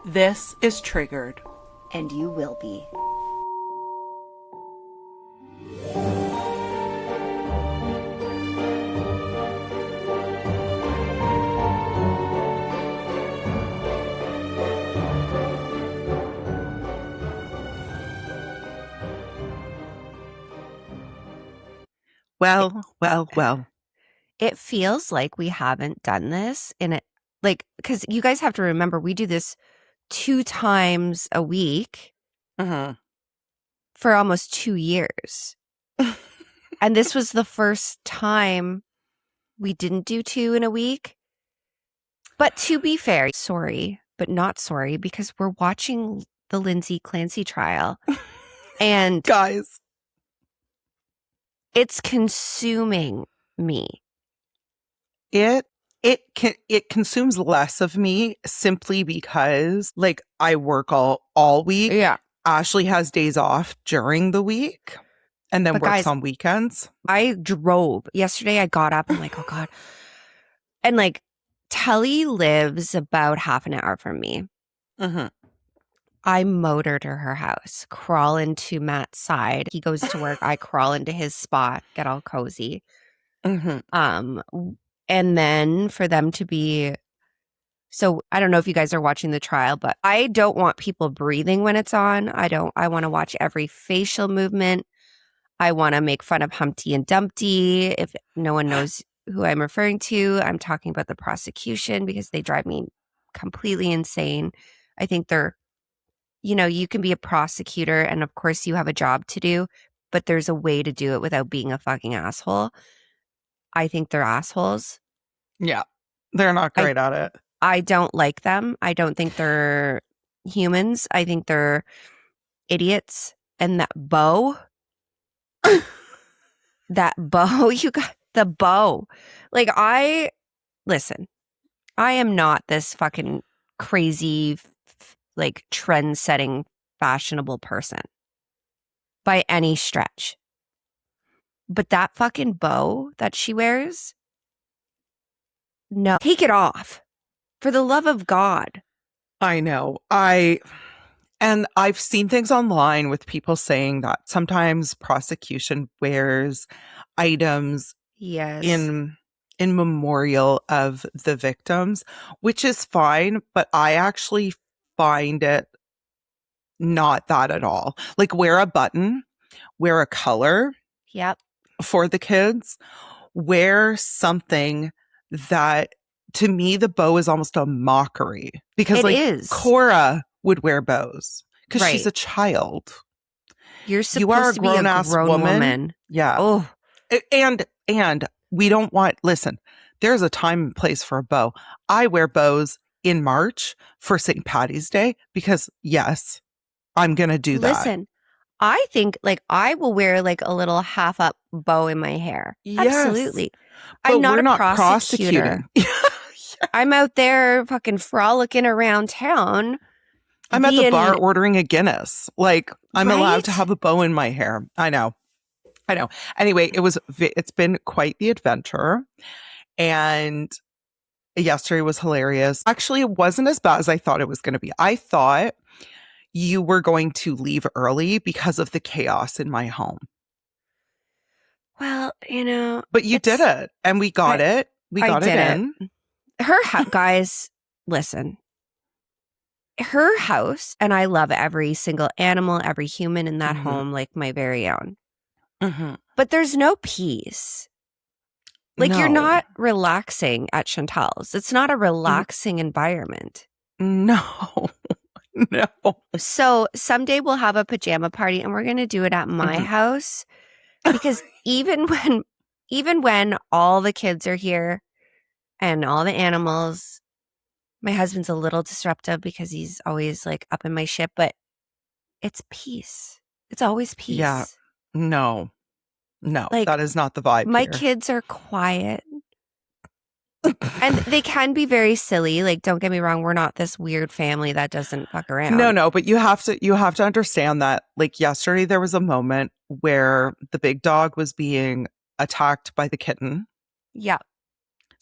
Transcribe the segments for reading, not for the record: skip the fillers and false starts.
This is Triggered. And you will be. Well. It feels like we haven't done this in it, like, because you guys have to remember we do this 2 times a week for almost 2 years. And this was the first time we didn't do 2 in a week. But to be fair, sorry, but not sorry, because we're watching the Lindsay Clancy trial. And Guys, it's consuming me. It consumes less of me simply because, like, I work all week. Yeah. Ashley has days off during the week and then But works guys, on weekends. I drove yesterday. I got up. I'm like, oh God. And like, Telly lives about half an hour from me. I motor to her house, crawl into Matt's side. He goes to work. I crawl into his spot, get all cozy. And then for them to be, so I don't know if you guys are watching the trial, but I don't want people breathing when it's on. I want to watch every facial movement. I want to make fun of Humpty and Dumpty. If no one knows who I'm referring to, I'm talking about the prosecution because they drive me completely insane. I think they're, you can be a prosecutor and of course you have a job to do, but there's a way to do it without being a fucking asshole. I think they're assholes. Yeah, they're not great at it. I don't like them. I don't think they're humans. I think they're idiots. And that bow, you got the bow. Like, listen, I am not this fucking crazy, like, trend-setting, fashionable person by any stretch. But that fucking bow that she wears, no, take it off. For the love of God. I know. And I've seen things online with people saying that sometimes prosecution wears items in memorial of the victims, which is fine, but I actually find it not that at all. Like, wear a button, wear a color. Yep. For the kids, wear something that, to me, the bow is almost a mockery because Cora would wear bows because she's a child. You are a grown-ass woman. Yeah. Oh. And we don't want, listen, there's a time and place for a bow. I wear bows in March for St. Patty's Day because, yes, I'm going to do that. Listen, I think, like, I will wear, like, a little half-up bow in my hair. Yes, absolutely. I'm not a prosecutor. I'm out there fucking frolicking around town. I'm at the bar ordering a Guinness. Like, I'm allowed to have a bow in my hair. I know. Anyway, it's been quite the adventure. And yesterday was hilarious. Actually, it wasn't as bad as I thought it was going to be. I thought you were going to leave early because of the chaos in my home. Well, but you did it, and we got it. We got it in. Guys, listen. Her house, and I love every single animal, every human in that home, like my very own. But there's no peace. Like, you're not relaxing at Chantal's. It's not a relaxing environment. No. So someday we'll have a pajama party and we're going to do it at my house because even when all the kids are here and all the animals, my husband's a little disruptive because he's always like up in my shit, but it's peace. It's always peace. Yeah. No, like, that is not the vibe. My kids are quiet. And they can be very silly. Like, don't get me wrong, we're not this weird family that doesn't fuck around. No, but you have to understand that, like, yesterday there was a moment where the big dog was being attacked by the kitten. Yeah.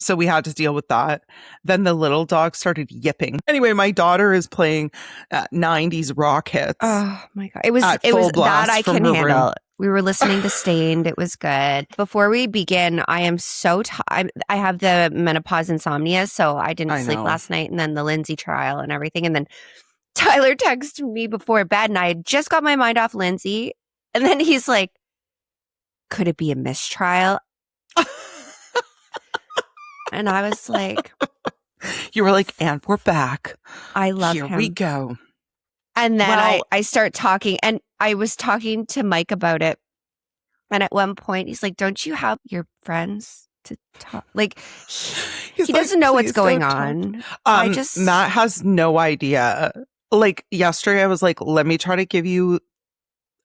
So we had to deal with that. Then the little dog started yipping. Anyway, my daughter is playing 90s rock hits. Oh my God. It was At full that blast I from can her handle. room. We were listening to Stained. It was good. Before we begin, I am so tired. I have the menopause insomnia, so I didn't I sleep know. last night, and then the Lindsay trial and everything. And then Tyler texted me before bed, and I had just got my mind off Lindsay. And then he's like, could it be a mistrial? And I was like, You were like, and we're back. I love Here him. we go. And then Well- I start talking, and I was talking to Mike about it. And at one point, he's like, don't you have your friends to talk? Like, He's he like, doesn't know what's "Please going don't talk." on. Matt has no idea. Like yesterday, I was like, let me try to give you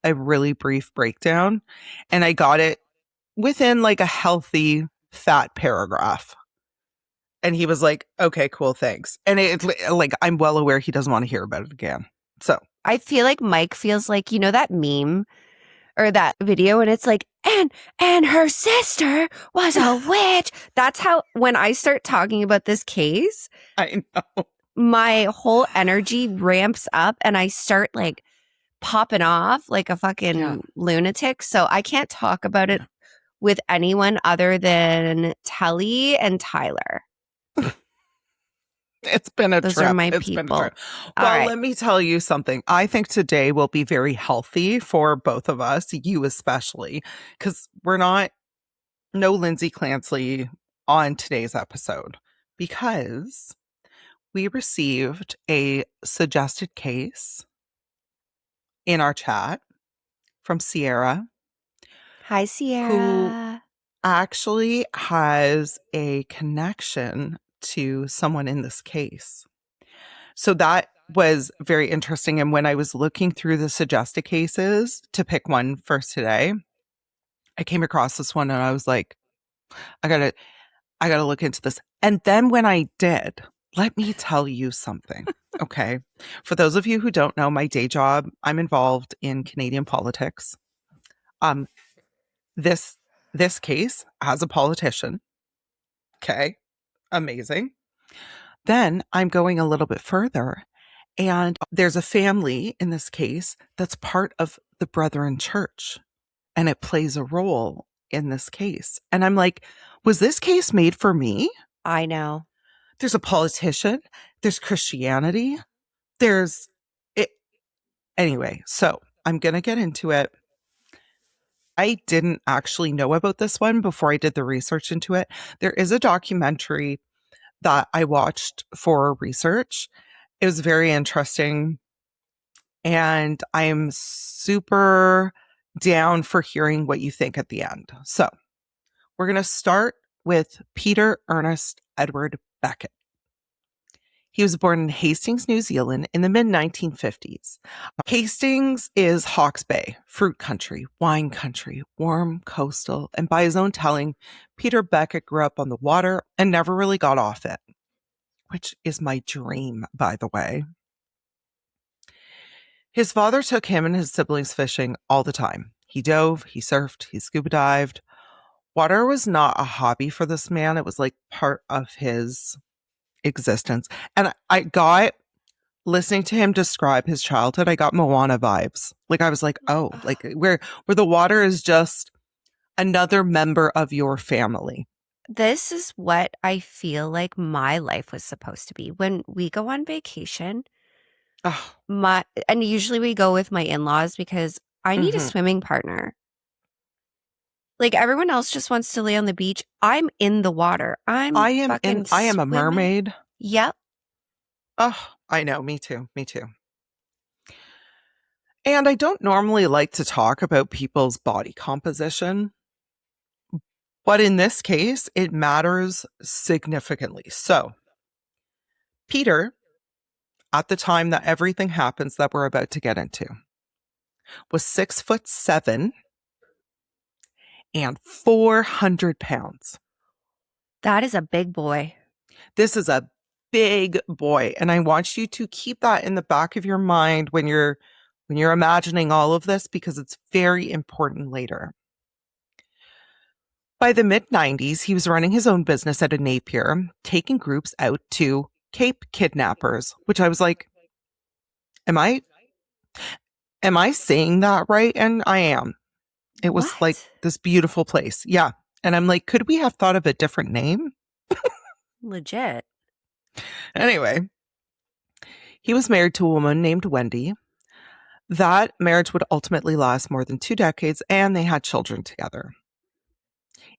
a really brief breakdown. And I got it within like a healthy fat paragraph. And he was like, okay, cool, thanks. And it like, I'm well aware he doesn't want to hear about it again. So I feel like Mike feels like, you know, that meme or that video, and it's like, and her sister was a witch. That's how, when I start talking about this case, I know. my whole energy ramps up and I start like popping off like a fucking lunatic. So I can't talk about it with anyone other than Telly and Tyler. It's been a Those trip. are my It's been a people. trip. All Well, right. let me tell you something. I think today will be very healthy for both of us, you especially, because we're not, no Lindsay Clancy on today's episode, because we received a suggested case in our chat from Sierra, Hi, Sierra. actually has a connection to someone in this case. So that was very interesting. And when I was looking through the suggested cases to pick one for today, I came across this one and I was like, I gotta look into this. And then when I did, let me tell you something. Okay. For those of you who don't know my day job, I'm involved in Canadian politics. This case has a politician. Okay. Amazing. Then I'm going a little bit further, and there's a family in this case that's part of the Brethren Church, and it plays a role in this case. And I'm like, was this case made for me? I know. There's a politician, there's Christianity, there's it. Anyway, so I'm going to get into it. I didn't actually know about this one before I did the research into it. There is a documentary that I watched for research. It was very interesting. And I'm super down for hearing what you think at the end. So we're going to start with Peter Ernest Edward Beckett. He was born in Hastings, New Zealand in the mid-1950s. Hastings is Hawke's Bay, fruit country, wine country, warm, coastal, and by his own telling, Peter Beckett grew up on the water and never really got off it, which is my dream, by the way. His father took him and his siblings fishing all the time. He dove, he surfed, he scuba dived. Water was not a hobby for this man. It was like part of his existence. And I got, listening to him describe his childhood, I got Moana vibes. Like I was like, oh, like where the water is just another member of your family. This is what I feel like my life was supposed to be. When we go on vacation, Oh, and usually we go with my in-laws because I need a Mhm. swimming partner. Like everyone else just wants to lay on the beach. I'm in the water. I am a swimming. mermaid. Yep. Oh, I know. Me too. Me too. And I don't normally like to talk about people's body composition, but in this case, it matters significantly. So, Peter, at the time that everything happens that we're about to get into, was 6'7" and 400 pounds. That is a big boy. This is a big boy, and I want you to keep that in the back of your mind when you're imagining all of this, because it's very important later. By the mid-90s, he was running his own business out of Napier, taking groups out to Cape Kidnappers, which I was like, am I saying that right? And I am. It was What? like this beautiful place. Yeah. And I'm like, could we have thought of a different name? Legit. Anyway, he was married to a woman named Wendy. That marriage would ultimately last more than 2 decades, and they had children together.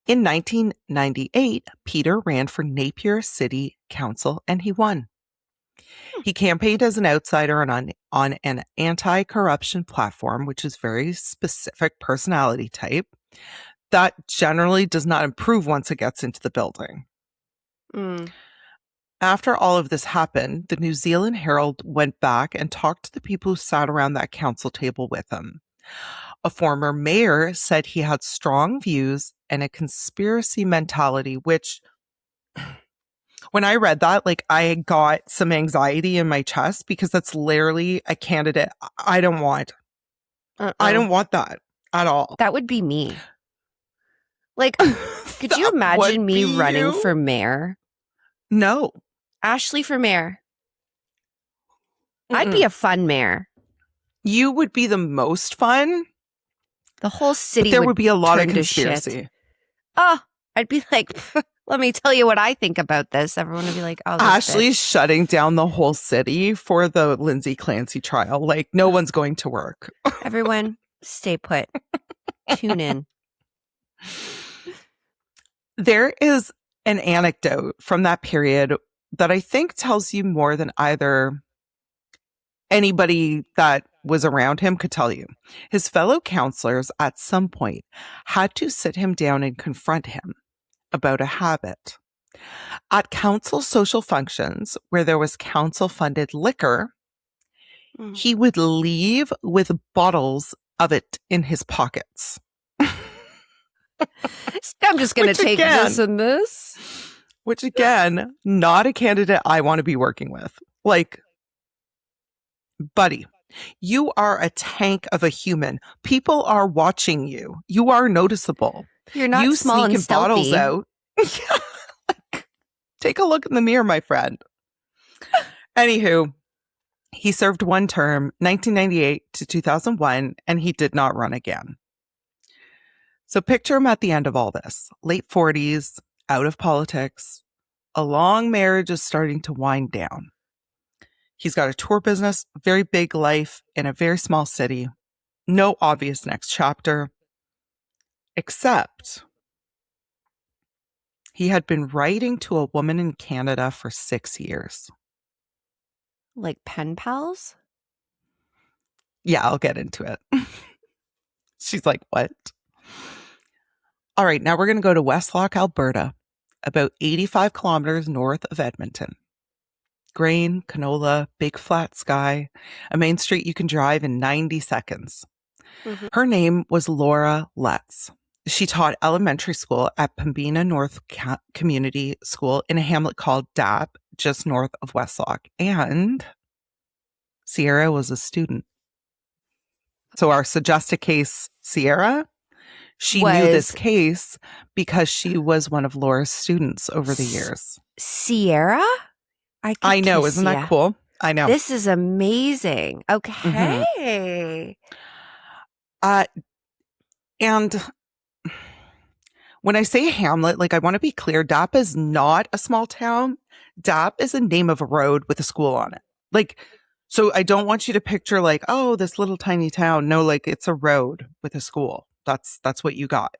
In 1998, Peter ran for Napier City Council, and he won. He campaigned as an outsider on an anti-corruption platform, which is very specific personality type, that generally does not improve once it gets into the building. After all of this happened, the New Zealand Herald went back and talked to the people who sat around that council table with him. A former mayor said he had strong views and a conspiracy mentality, which when I read that, like, I got some anxiety in my chest because that's literally a candidate I don't want. I don't want that at all. That would be me. Like, could you imagine me running for mayor? No. Ashley for mayor. I'd be a fun mayor. You would be the most fun. The whole city there would be a lot of turn to shit. conspiracy. Oh, I'd be like, let me tell you what I think about this. Everyone would be like, oh, this Ashley's bitch. shutting down the whole city for the Lindsay Clancy trial. Like, no one's going to work. Everyone, stay put. Tune in. There is an anecdote from that period that I think tells you more than either anybody that was around him could tell you. His fellow councillors at some point had to sit him down and confront him about a habit. At council social functions where there was council-funded liquor, he would leave with bottles of it in his pockets. I'm just going to take this and this. Which, again, not a candidate I want to be working with. Like, buddy, you are a tank of a human. People are watching you. You are noticeable. You're not you small and stealthy. Bottles out. Like, take a look in the mirror, my friend. Anywho, he served one term, 1998 to 2001, and he did not run again. So picture him at the end of all this. Late 40s, out of politics. A long marriage is starting to wind down. He's got a tour business, very big life in a very small city. No obvious next chapter. Except he had been writing to a woman in Canada for 6 years. Like pen pals? Yeah, I'll get into it. She's like, what? All right, now we're going to go to Westlock, Alberta, about 85 kilometers north of Edmonton. Grain, canola, big flat sky, a main street you can drive in 90 seconds. Her name was Laura Letts. She taught elementary school at Pembina North Community School in a hamlet called Dap, just north of Westlock. And Sierra was a student. So our suggested case, Sierra, she knew this case because she was one of Laura's students over the years. Sierra? I know. Isn't that cool? I know. This is amazing. Okay. And when I say hamlet, like, I want to be clear, Dap is not a small town. Dap is a name of a road with a school on it. Like, so I don't want you to picture like, oh, this little tiny town. No, like, it's a road with a school. That's what you got.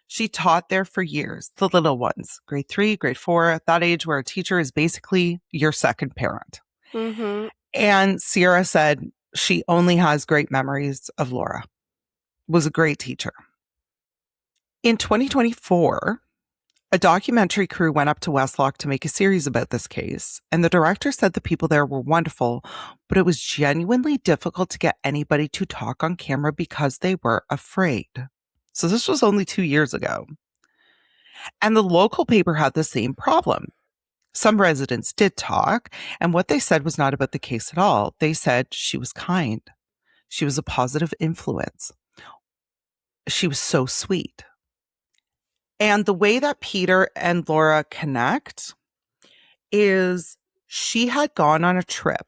She taught there for years, the little ones, grade 3, grade 4, at that age where a teacher is basically your second parent. And Sierra said she only has great memories of Laura. Was a great teacher. In 2024, a documentary crew went up to Westlock to make a series about this case, and the director said the people there were wonderful, but it was genuinely difficult to get anybody to talk on camera because they were afraid. So this was only 2 years ago. And the local paper had the same problem. Some residents did talk, and what they said was not about the case at all. They said she was kind. She was a positive influence. She was so sweet. And the way that Peter and Laura connect is she had gone on a trip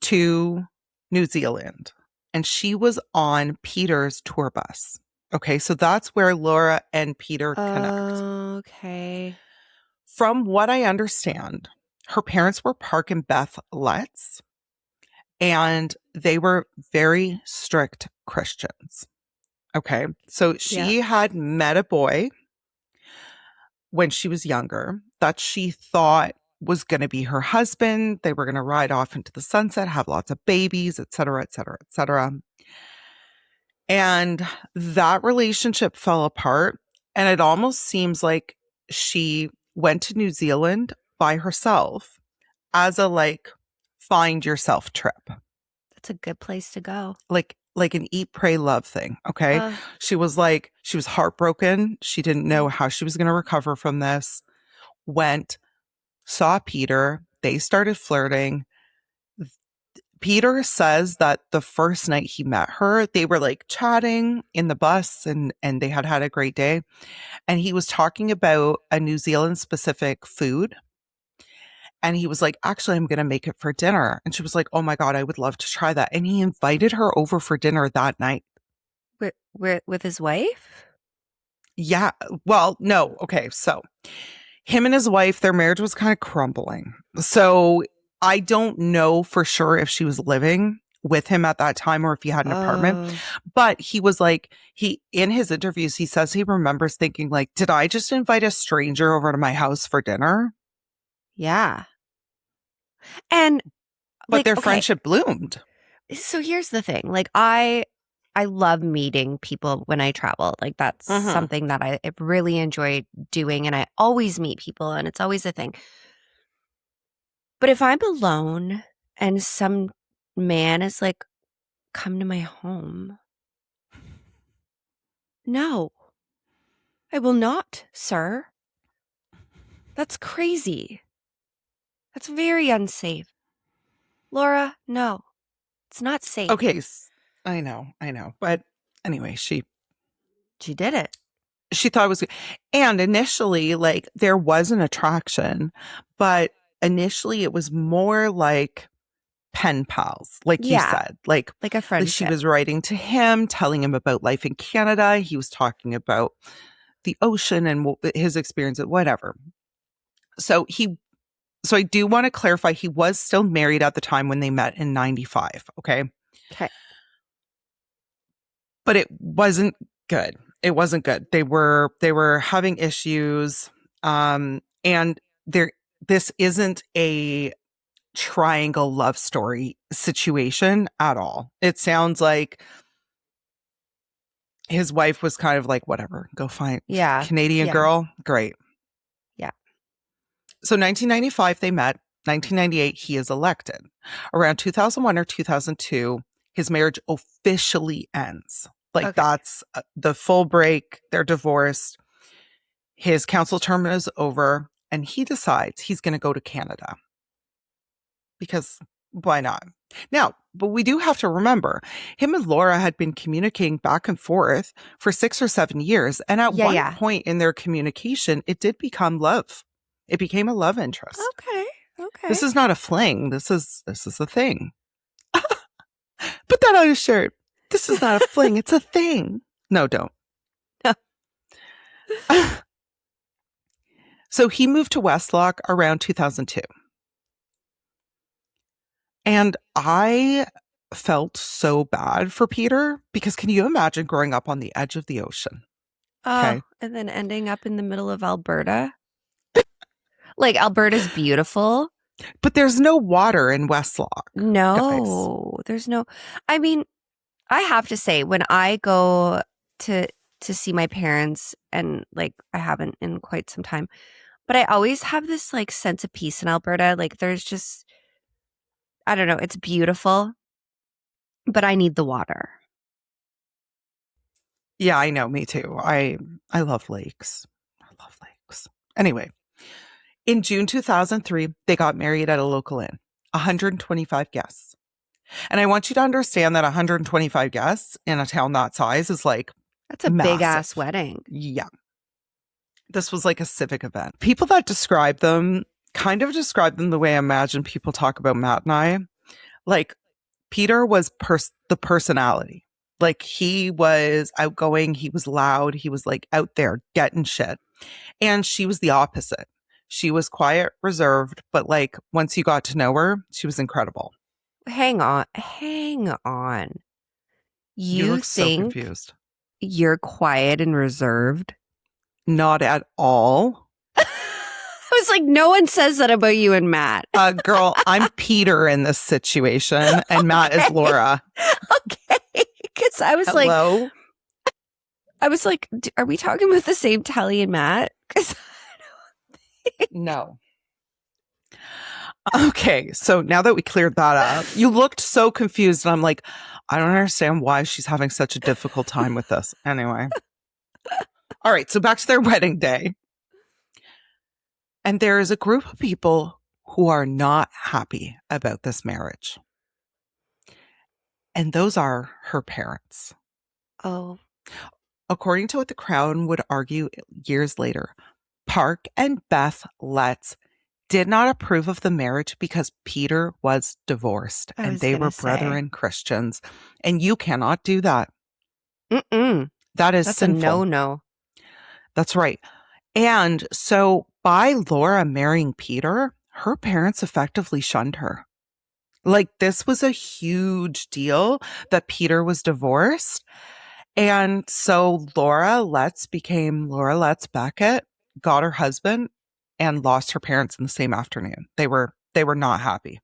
to New Zealand and she was on Peter's tour bus. Okay, so that's where Laura and Peter connect. Okay. From what I understand, her parents were Park and Beth Letts, and they were very strict Christians. Okay, so she had met a boy when she was younger that she thought was going to be her husband. They were going to ride off into the sunset, have lots of babies, et cetera, et cetera, et cetera. And that relationship fell apart. And it almost seems like she went to New Zealand by herself as a find yourself trip. That's a good place to go. Like an eat, pray, love thing. Okay. She was heartbroken. She didn't know how she was going to recover from this. Went, saw Peter. They started flirting. Peter says that the first night he met her, they were chatting in the bus and they had a great day. And he was talking about a New Zealand specific food. And he was like, actually, I'm going to make it for dinner. And she was like, oh my God, I would love to try that. And he invited her over for dinner that night. With his wife? Yeah. Well, no. Okay. So him and his wife, their marriage was kind of crumbling. So I don't know for sure if she was living with him at that time or if he had an apartment. But he was in his interviews, he says he remembers thinking did I just invite a stranger over to my house for dinner? Yeah. And but their friendship bloomed. So here's the thing. I love meeting people when I travel. That's something that I really enjoy doing. And I always meet people and it's always a thing. But if I'm alone and some man is come to my home. No, I will not, sir. That's crazy. That's very unsafe. Laura, no, it's not safe. Okay, I know. But anyway, she did it. She thought it was good. And initially, there was an attraction, but initially it was more like pen pals, you said. Like a friendship. She was writing to him, telling him about life in Canada. He was talking about the ocean and his experience at whatever. So I do want to clarify, he was still married at the time when they met in 95. Okay. But it wasn't good. It wasn't good. They were having issues. And this isn't a triangle love story situation at all. It sounds like his wife was kind of whatever, go find Canadian girl. Great. Yeah. So 1995, they met. 1998, he is elected. Around 2001 or 2002, his marriage officially ends. That's the full break. They're divorced. His council term is over and he decides he's going to go to Canada. Because why not? Now, but we do have to remember, him and Laura had been communicating back and forth for 6 or 7 years. And at one point in their communication, it did become love. It became a love interest. Okay. This is not a fling. This is a thing. Put that on a shirt. This is not a fling. It's a thing. No, don't. No. So he moved to Westlock around 2002. And I felt so bad for Peter because can you imagine growing up on the edge of the ocean? And then ending up in the middle of Alberta? Alberta's beautiful. But there's no water in Westlock. No, there's no. I mean, I have to say, when I go to see my parents, and I haven't in quite some time, but I always have this sense of peace in Alberta. There's just, I don't know, it's beautiful, but I need the water. Yeah, I know. Me too. I love lakes. Anyway, in June 2003, they got married at a local inn. 125 guests. And I want you to understand that 125 guests in a town that size is that's a massive. big ass wedding. Yeah. This was like a civic event. People that describe them kind of describe them the way I imagine people talk about Matt and I. Like, Peter was the personality. Like, he was outgoing, he was loud, he was like out there getting shit. And she was the opposite. She was quiet, reserved, but like once you got to know her, she was incredible. Hang on. You look so think confused. you're quiet and reserved? Not at all. I was like, no one says that about you and Matt. Girl, I'm Peter in this situation, and Matt is Laura. Okay. Because I was Hello? like, are we talking about the same Tally and Matt? No. Okay, so now that we cleared that up, you looked so confused, and I'm like, I don't understand why she's having such a difficult time with this. Anyway. All right, so back to their wedding day. And there is a group of people who are not happy about this marriage. And those are her parents. Oh. According to what the Crown would argue years later, Park and Beth Letts did not approve of the marriage because Peter was divorced and they were brethren Christians. And you cannot do that. That's sinful. A no. That's right. And so by Laura marrying Peter, her parents effectively shunned her. Like, this was a huge deal that Peter was divorced. And so Laura Letts became Laura Letts-Beckett, got her husband, and lost her parents in the same afternoon. They were not happy.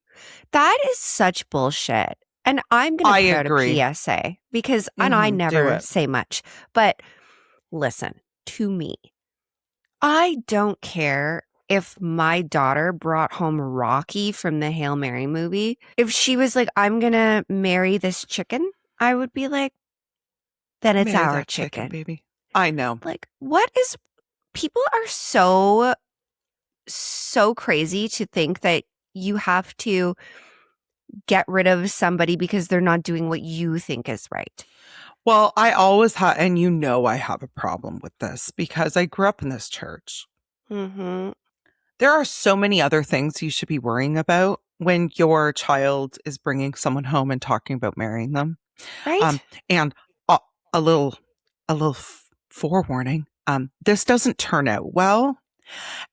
That is such bullshit. And I'm going to put out a PSA because, and I never say much, but listen to me. I don't care if my daughter brought home Rocky from the Hail Mary movie. If she was like, I'm going to marry this chicken, I would be like, then it's our chicken, baby. I know. Like, people are so crazy to think that you have to get rid of somebody because they're not doing what you think is right. Well, I always have, and you know I have a problem with this because I grew up in this church. Mm-hmm. There are so many other things you should be worrying about when your child is bringing someone home and talking about marrying them. Right. And a little forewarning. This doesn't turn out well.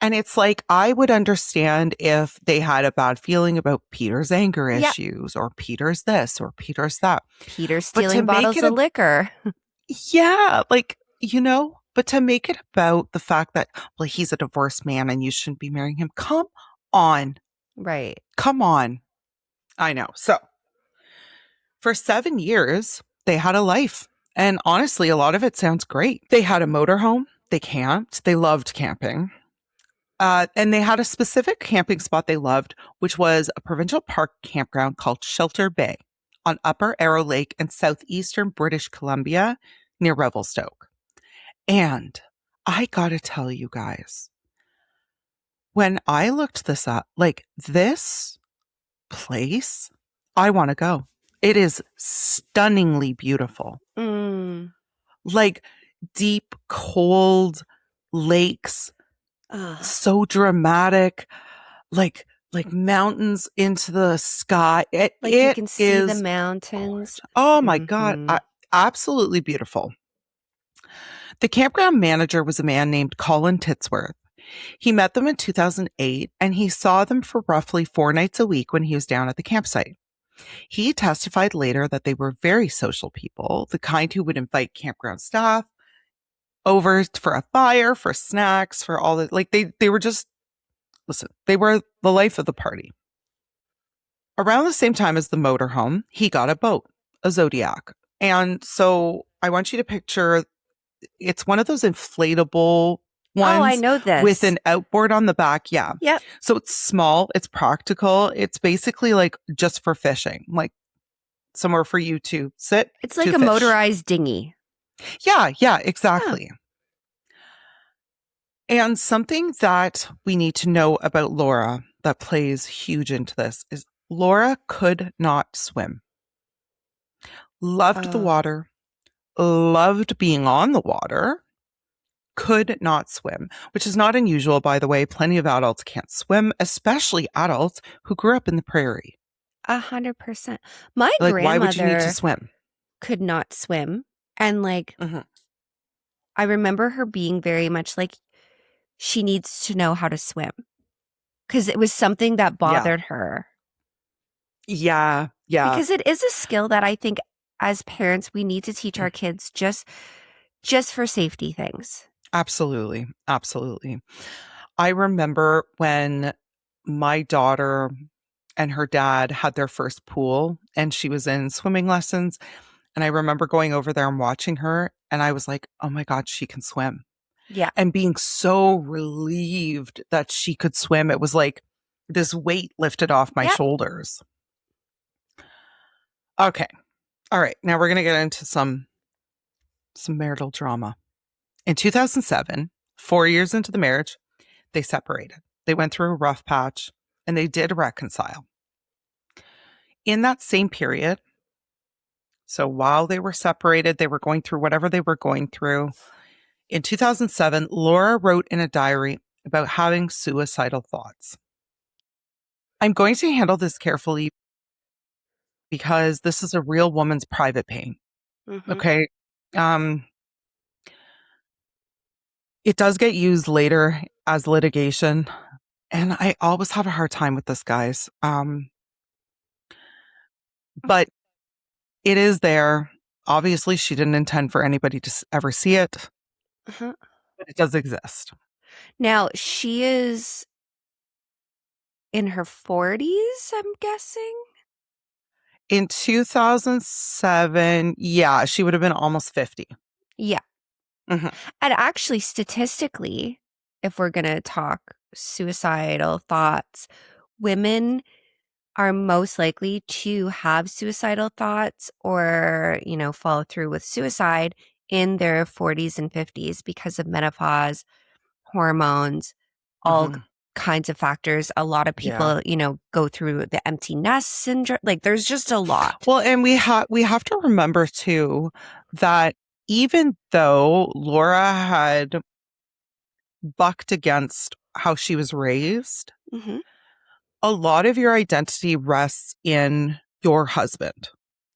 And it's like, I would understand if they had a bad feeling about Peter's anger issues or Peter's this or Peter's that. Peter's stealing bottles of liquor. Yeah. Like, you know, but to make it about the fact that, well, he's a divorced man and you shouldn't be marrying him. Come on. Right. Come on. I know. So for 7 years, they had a life. And honestly, a lot of it sounds great. They had a motorhome. They camped. They loved camping. And they had a specific camping spot they loved, which was a provincial park campground called Shelter Bay on Upper Arrow Lake in southeastern British Columbia near Revelstoke. And I gotta tell you guys, when I looked this up, like, this place, I want to go. It is stunningly beautiful. Like, deep, cold lakes. So dramatic, like mountains into the sky. You can see the mountains. Gorgeous. Oh my God. Absolutely beautiful. The campground manager was a man named Colin Titsworth. He met them in 2008 and he saw them for roughly 4 nights a week when he was down at the campsite. He testified later that they were very social people, the kind who would invite campground staff over for a fire, for snacks, for all that. Like, they were just, listen, they were the life of the party. Around the same time as the motorhome, he got a boat, a Zodiac. And so I want you to picture, it's one of those inflatable ones. Oh, I know this. With an outboard on the back. Yeah. Yep. So it's small, it's practical. It's basically like just for fishing, like somewhere for you to sit. It's like a motorized dinghy. Yeah, exactly. Yeah. And something that we need to know about Laura that plays huge into this is Laura could not swim. Loved the water, loved being on the water, could not swim, which is not unusual, by the way. Plenty of adults can't swim, especially adults who grew up in the prairie. 100%. My Like, why would you need to grandmother swim? could not swim. And like, Mhm. I remember her being very much like, she needs to know how to swim because it was something that Yeah. bothered her. Yeah. Because it is a skill that I think as parents, we need to teach our kids just for safety things. Absolutely. Absolutely. I remember when my daughter and her dad had their first pool and she was in swimming lessons. And I remember going over there and watching her. And I was like, oh my God, she can swim. Yeah. And being so relieved that she could swim. It was like this weight lifted off my shoulders. Okay. All right. Now we're going to get into some marital drama. In 2007, 4 years into the marriage, they separated. They went through a rough patch and they did reconcile. In that same period, so while they were separated, they were going through whatever they were going through. In 2007, Laura wrote in a diary about having suicidal thoughts. I'm going to handle this carefully because this is a real woman's private pain. Mm-hmm. Okay. It does get used later as litigation. And I always have a hard time with this, guys. But it is there. Obviously, she didn't intend for anybody to ever see it, but it does exist. Now, she is in her 40s, I'm guessing? In 2007, yeah, she would have been almost 50. Yeah. Mm-hmm. And actually, statistically, if we're going to talk suicidal thoughts, women are most likely to have suicidal thoughts or, follow through with suicide in their 40s and 50s because of menopause, hormones, all kinds of factors. A lot of people, go through the empty nest syndrome. Like, there's just a lot. Well, and we have to remember too that even though Laura had bucked against how she was raised, a lot of your identity rests in your husband.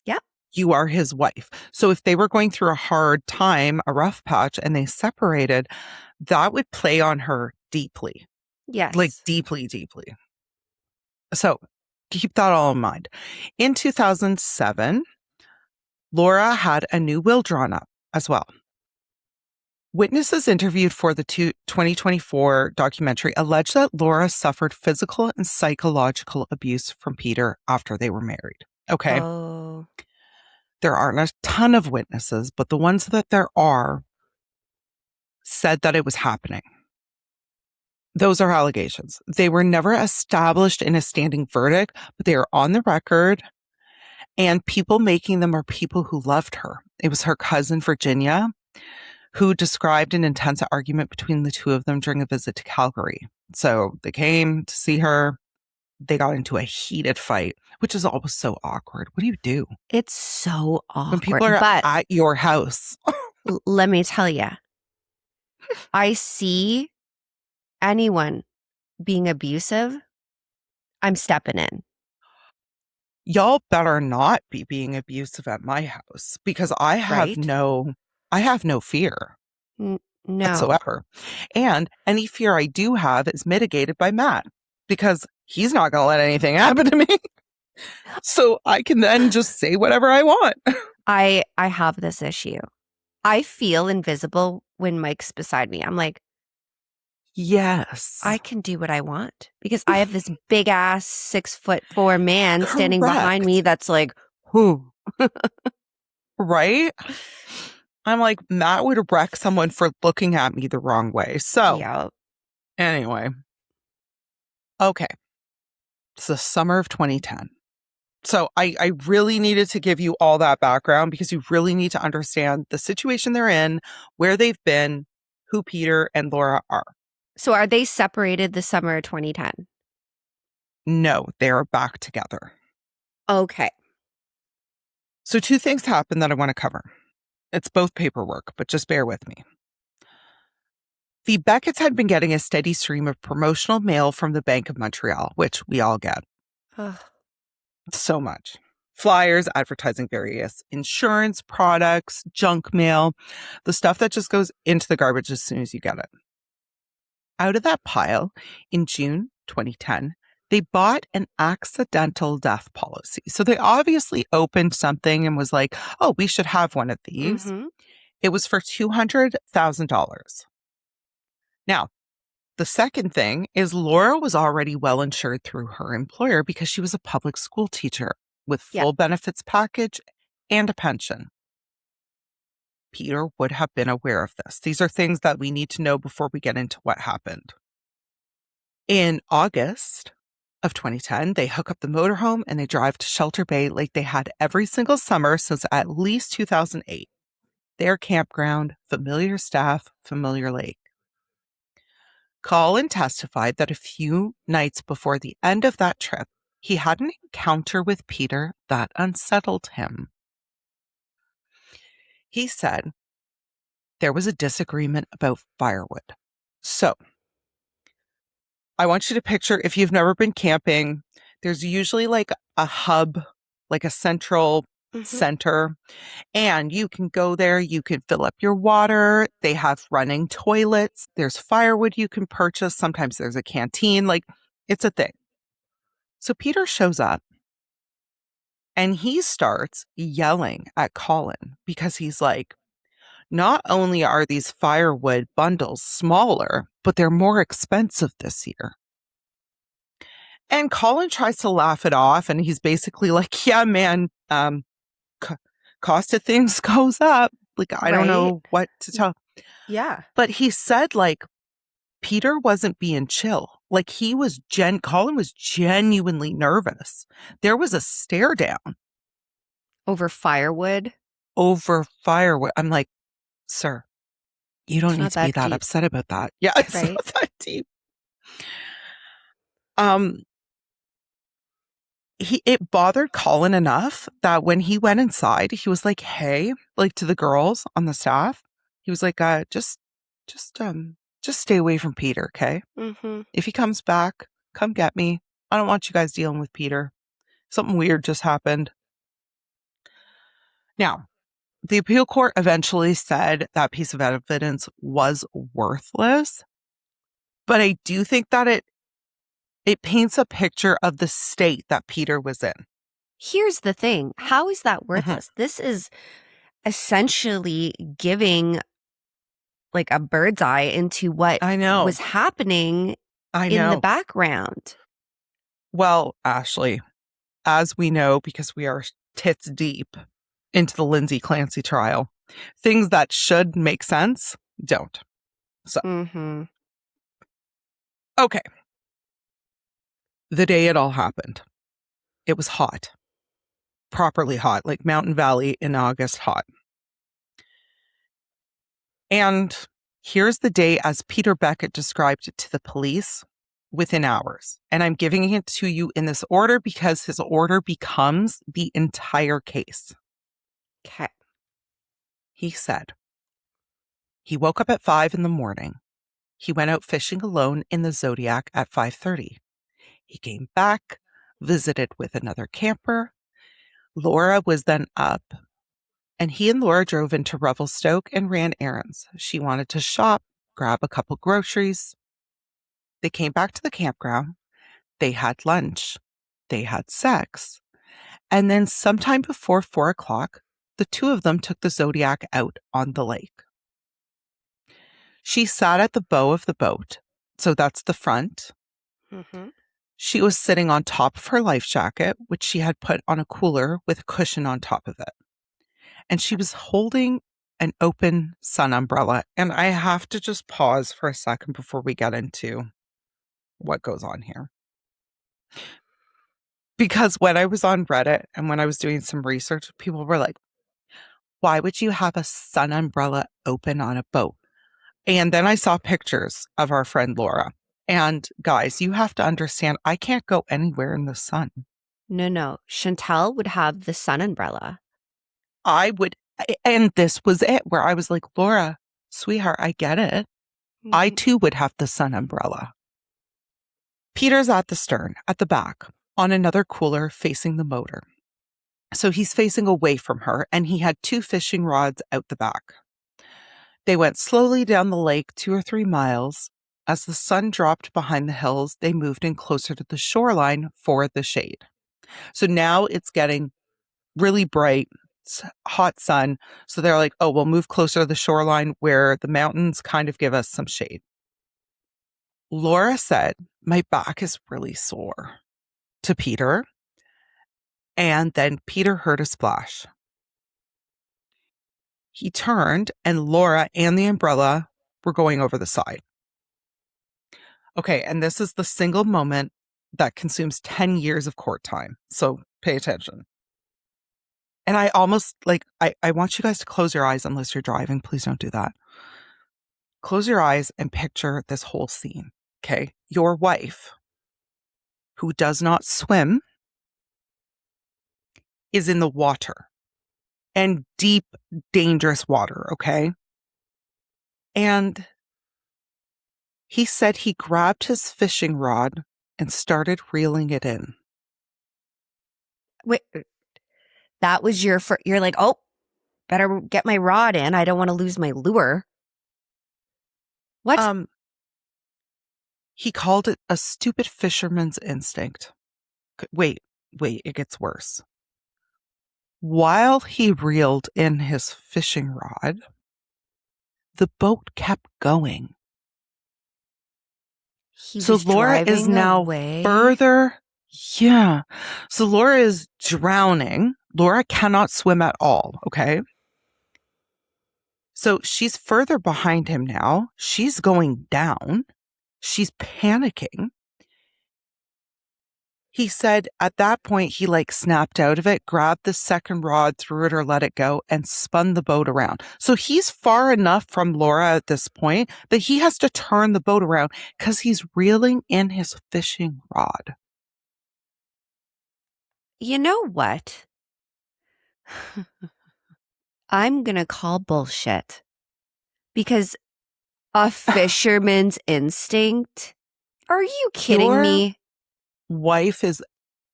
Yep. You are his wife. So if they were going through a hard time, a rough patch, and they separated, that would play on her deeply. Yes. Like deeply, deeply. So keep that all in mind. In 2007, Laura had a new will drawn up as well. Witnesses interviewed for the 2024 documentary allege that Laura suffered physical and psychological abuse from Peter after they were married. Okay. Oh. There aren't a ton of witnesses, but the ones that there are said that it was happening. Those are allegations. They were never established in a standing verdict, but they are on the record. And people making them are people who loved her. It was her cousin, Virginia, who described an intense argument between the two of them during a visit to Calgary. So they came to see her. They got into a heated fight, which is always so awkward. What do you do? It's so awkward. When people are at your house. Let me tell you, I see anyone being abusive, I'm stepping in. Y'all better not be being abusive at my house because I have no fear whatsoever. And any fear I do have is mitigated by Matt because he's not going to let anything happen to me. So I can then just say whatever I want. I have this issue. I feel invisible when Mike's beside me. I'm like, yes, I can do what I want because I have this big ass 6'4" man standing behind me that's like, who? Right? I'm like, Matt would wreck someone for looking at me the wrong way. So anyway, okay. It's the summer of 2010. So I really needed to give you all that background because you really need to understand the situation they're in, where they've been, who Peter and Laura are. So are they separated the summer of 2010? No, they're back together. Okay. So 2 things happen that I want to cover. It's both paperwork, but just bear with me. The Becketts had been getting a steady stream of promotional mail from the Bank of Montreal, which we all get. Ugh. So much. Flyers advertising various insurance products, junk mail, the stuff that just goes into the garbage as soon as you get it. Out of that pile, in June 2010, they bought an accidental death policy. So they obviously opened something and was like, oh, we should have one of these. Mhm. It was for $200,000. Now, the second thing is Laura was already well insured through her employer because she was a public school teacher with full benefits package and a pension. Peter would have been aware of this. These are things that we need to know before we get into what happened. In August of 2010, they hook up the motorhome and they drive to Shelter Bay like they had every single summer since at least 2008. Their campground, familiar staff, familiar lake. Colin testified that a few nights before the end of that trip, he had an encounter with Peter that unsettled him. He said there was a disagreement about firewood. So, I want you to picture, if you've never been camping, there's usually like a hub, like a central center, and you can go there, you can fill up your water. They have running toilets. There's firewood you can purchase. Sometimes there's a canteen. Like, it's a thing. So Peter shows up and he starts yelling at Colin because he's like, not only are these firewood bundles smaller, but they're more expensive this year. And Colin tries to laugh it off, and he's basically like, yeah, man, cost of things goes up. Like, I don't know what to tell. Yeah. But he said, like, Peter wasn't being chill. Like, Colin was genuinely nervous. There was a stare down. Over firewood? Over firewood. I'm like, sir, you don't need to be that upset about that. Yeah, it's not that deep. It bothered Colin enough that when he went inside, he was like, hey, like to the girls on the staff, he was like, just stay away from Peter, okay? If he comes back, come get me. I don't want you guys dealing with Peter. Something weird just happened. Now, the appeal court eventually said that piece of evidence was worthless, but I do think that it paints a picture of the state that Peter was in. Here's the thing. How is that worthless? This is essentially giving like a bird's eye into what was happening in the background. Well, Ashley, as we know, because we are tits deep into the Lindsay Clancy trial, things that should make sense don't. So, okay. The day it all happened, it was hot. Properly hot, like Mountain Valley in August hot. And here's the day as Peter Beckett described it to the police within hours. And I'm giving it to you in this order because his order becomes the entire case. Okay. He said, he woke up at 5 a.m. He went out fishing alone in the Zodiac at 5:30. He came back, visited with another camper. Laura was then up, and he and Laura drove into Revelstoke and ran errands. She wanted to shop, grab a couple groceries. They came back to the campground. They had lunch. They had sex. And then sometime before 4 o'clock, the two of them took the Zodiac out on the lake. She sat at the bow of the boat. So that's the front. She was sitting on top of her life jacket, which she had put on a cooler with a cushion on top of it. And she was holding an open sun umbrella. And I have to just pause for a second before we get into what goes on here. Because when I was on Reddit and when I was doing some research, people were like, why would you have a sun umbrella open on a boat? And then I saw pictures of our friend Laura. And guys, you have to understand, I can't go anywhere in the sun. No. Chantel would have the sun umbrella. I would. And this was it, where I was like, Laura, sweetheart, I get it. I too would have the sun umbrella. Peter's at the stern, at the back, on another cooler facing the motor. So he's facing away from her, and he had 2 fishing rods out the back. They went slowly down the lake 2 or 3 miles. As the sun dropped behind the hills, they moved in closer to the shoreline for the shade. So now it's getting really bright, hot sun. So they're like, oh, we'll move closer to the shoreline where the mountains kind of give us some shade. Laura said, my back is really sore to Peter. And then Peter heard a splash. He turned and Laura and the umbrella were going over the side. Okay, and this is the single moment that consumes 10 years of court time. So pay attention. And I almost I want you guys to close your eyes unless you're driving. Please don't do that. Close your eyes and picture this whole scene. Okay. Your wife, who does not swim, is in the water, and deep, dangerous water. Okay. And he said he grabbed his fishing rod and started reeling it in. Wait, that was you're like, oh, better get my rod in. I don't want to lose my lure. What? He called it a stupid fisherman's instinct. Wait, it gets worse. While he reeled in his fishing rod, the boat kept going. So Laura is now further. Yeah. So Laura is drowning. Laura cannot swim at all. Okay. So she's further behind him now. She's going down. She's panicking. He said at that point, he snapped out of it, grabbed the second rod, threw it or let it go, and spun the boat around. So he's far enough from Laura at this point that he has to turn the boat around because he's reeling in his fishing rod. You know what? I'm going to call bullshit because a fisherman's instinct? Are you kidding me? Wife is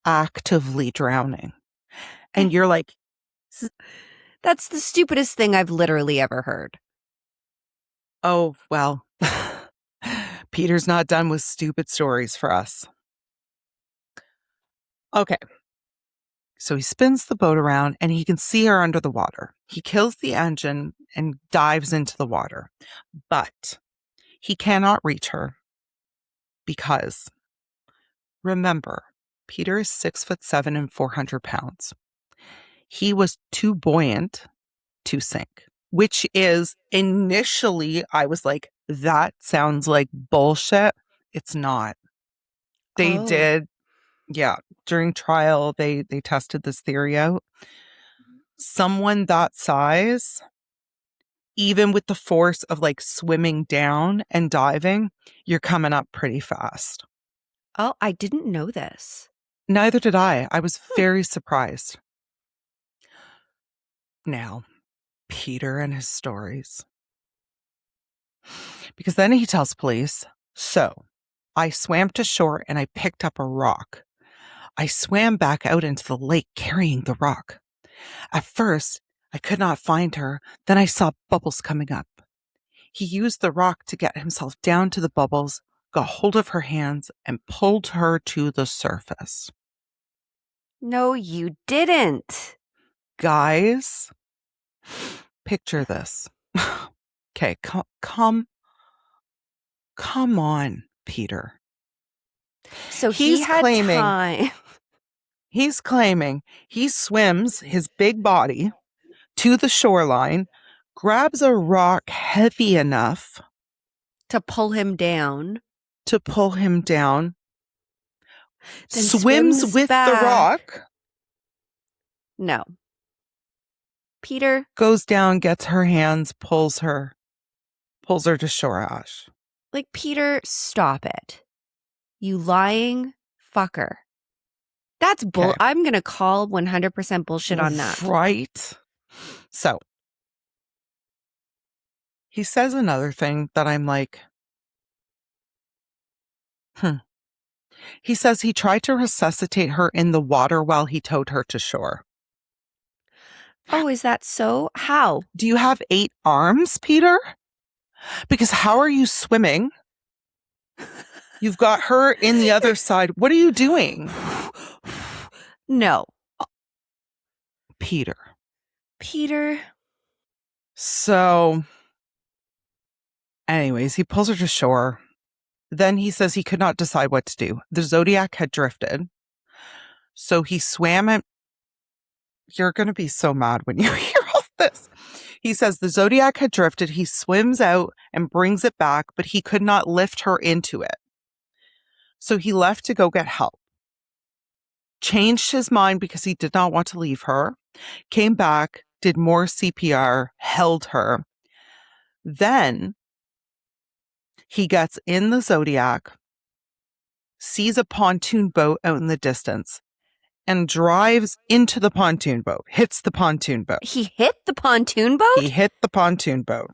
actively drowning. And you're like, that's the stupidest thing I've literally ever heard. Oh, well, Peter's not done with stupid stories for us. Okay. So he spins the boat around and he can see her under the water. He kills the engine and dives into the water. But he cannot reach her because, remember, Peter is 6'7" and 400 pounds. He was too buoyant to sink, which is initially, I was like, that sounds like bullshit. It's not. They did. Yeah. During trial, they tested this theory out. Someone that size, even with the force of swimming down and diving, you're coming up pretty fast. Oh, I didn't know this. Neither did I. I was very surprised. Now, Peter and his stories. Because then he tells police, so I swam to shore and I picked up a rock. I swam back out into the lake carrying the rock. At first, I could not find her. Then I saw bubbles coming up. He used the rock to get himself down to the bubbles, got hold of her hands, and pulled her to the surface. No, you didn't. Guys, picture this. Okay, come on, Peter. So he's claiming time. He's claiming he swims his big body to the shoreline, grabs a rock heavy enough to pull him down, then swims with the rock. No. Peter goes down, gets her hands, pulls her to shore, Ash. Peter, stop it. You lying fucker. That's bull. Okay. I'm going to call 100% bullshit on that. Right. So he says another thing that I'm like, He says he tried to resuscitate her in the water while he towed her to shore. Oh, is that so? How? Do you have 8 arms, Peter? Because how are you swimming? You've got her in the other side. What are you doing? No. Peter. So, anyways, he pulls her to shore. Then he says he could not decide what to do. The Zodiac had drifted. So he swam it. You're going to be so mad when you hear all this. He says the Zodiac had drifted. He swims out and brings it back, but he could not lift her into it. So he left to go get help. Changed his mind because he did not want to leave her. Came back, did more CPR, held her. Then he gets in the Zodiac, sees a pontoon boat out in the distance, and drives into the pontoon boat, hits the pontoon boat. He hit the pontoon boat? He hit the pontoon boat.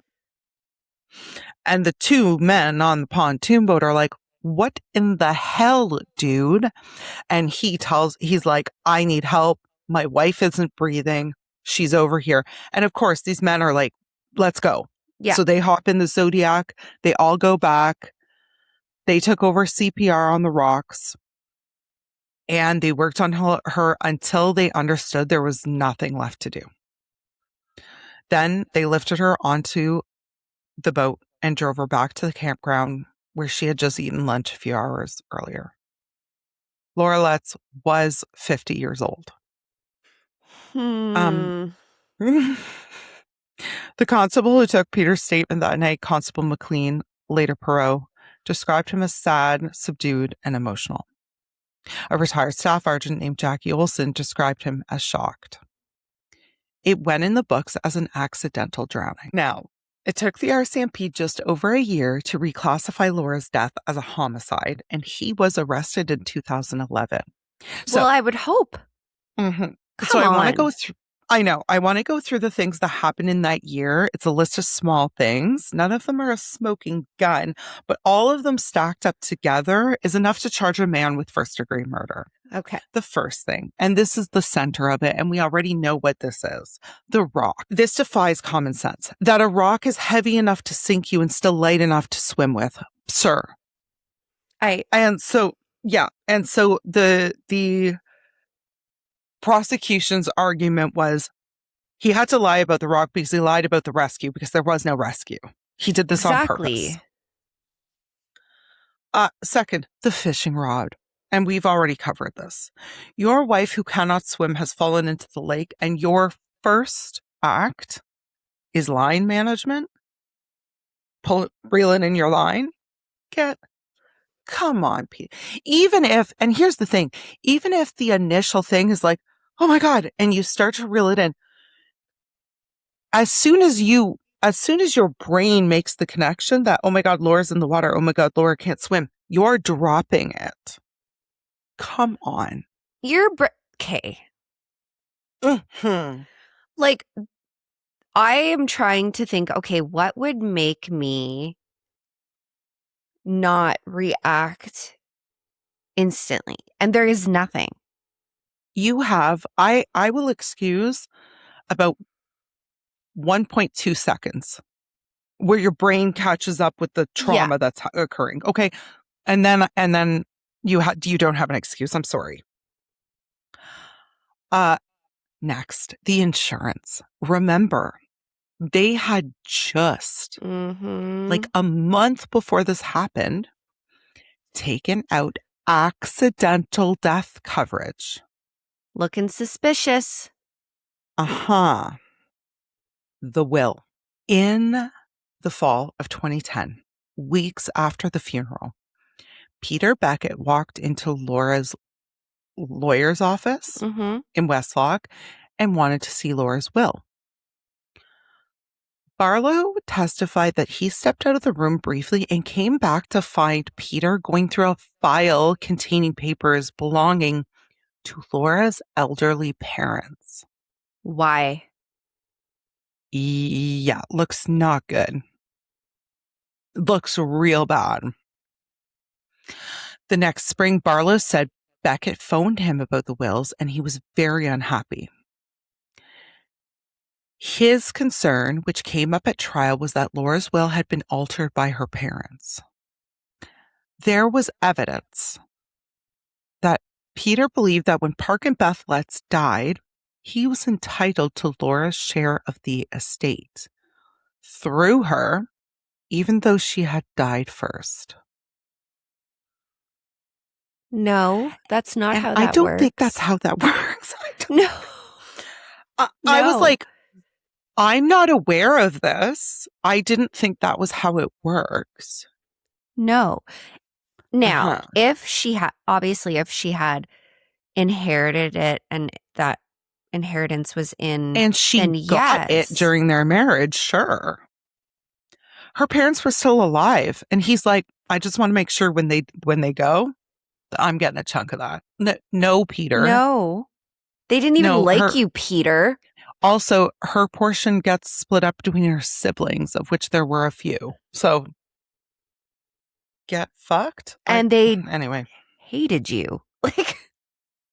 And the 2 men on the pontoon boat are like, what in the hell, dude? And he's like, I need help. My wife isn't breathing. She's over here. And of course, these men are like, let's go. Yeah. So they hop in the Zodiac. They all go back. They took over CPR on the rocks. And they worked on her until they understood there was nothing left to do. Then they lifted her onto the boat and drove her back to the campground where she had just eaten lunch a few hours earlier. Laura Letts was 50 years old. The constable who took Peter's statement that night, Constable McLean, later Perot, described him as sad, subdued, and emotional. A retired staff sergeant named Jackie Olson described him as shocked. It went in the books as an accidental drowning. Now, it took the RCMP just over a year to reclassify Laura's death as a homicide, and he was arrested in 2011. Well, I would hope. So I want to go through. I know. I want to go through the things that happened in that year. It's a list of small things. None of them are a smoking gun, but all of them stacked up together is enough to charge a man with first-degree murder. Okay. The first thing, and this is the center of it, and we already know what this is. The rock. This defies common sense. That a rock is heavy enough to sink you and still light enough to swim with. Sir. And so the prosecution's argument was he had to lie about the rock because he lied about the rescue because there was no rescue. He did this on purpose. Second, the fishing rod. And we've already covered this. Your wife who cannot swim has fallen into the lake and your first act is line management? Reeling in your line? Come on, Pete. Even if, and here's the thing, even if the initial thing is like, oh my God, and you start to reel it in, as soon as your brain makes the connection that, oh my God, Laura's in the water, oh my God, Laura can't swim, you're dropping it. Come on. Okay. Like, I am trying to think, okay, what would make me not react instantly? And there is nothing. You have, I will excuse about 1.2 seconds where your brain catches up with the trauma that's occurring. Okay. And then you don't have an excuse. I'm sorry. Next, the insurance. Remember, they had just like a month before this happened, taken out accidental death coverage. Looking suspicious. The will. In the fall of 2010, weeks after the funeral, Peter Beckett walked into Laura's lawyer's office in Westlock and wanted to see Laura's will. Barlow testified that he stepped out of the room briefly and came back to find Peter going through a file containing papers belonging to Laura's elderly parents. Why? Yeah, looks not good. Looks real bad. The next spring, Barlow said Beckett phoned him about the wills and he was very unhappy. His concern, which came up at trial, was that Laura's will had been altered by her parents. There was evidence that Peter believed that when Park and Beth Letts died, he was entitled to Laura's share of the estate through her, even though she had died first. No, that's not And how that works. I don't think that's how that works. No. I was like, I'm not aware of this. I didn't think that was how it works. No. Now, if she had, obviously, if she had inherited it and that inheritance was in, and she got it during their marriage, sure. Her parents were still alive. And he's like, I just want to make sure when they go, I'm getting a chunk of that. No, Peter. No. They didn't even like you, Peter. Also, her portion gets split up between her siblings, of which there were a few. So, get fucked. And they anyway hated you. Like,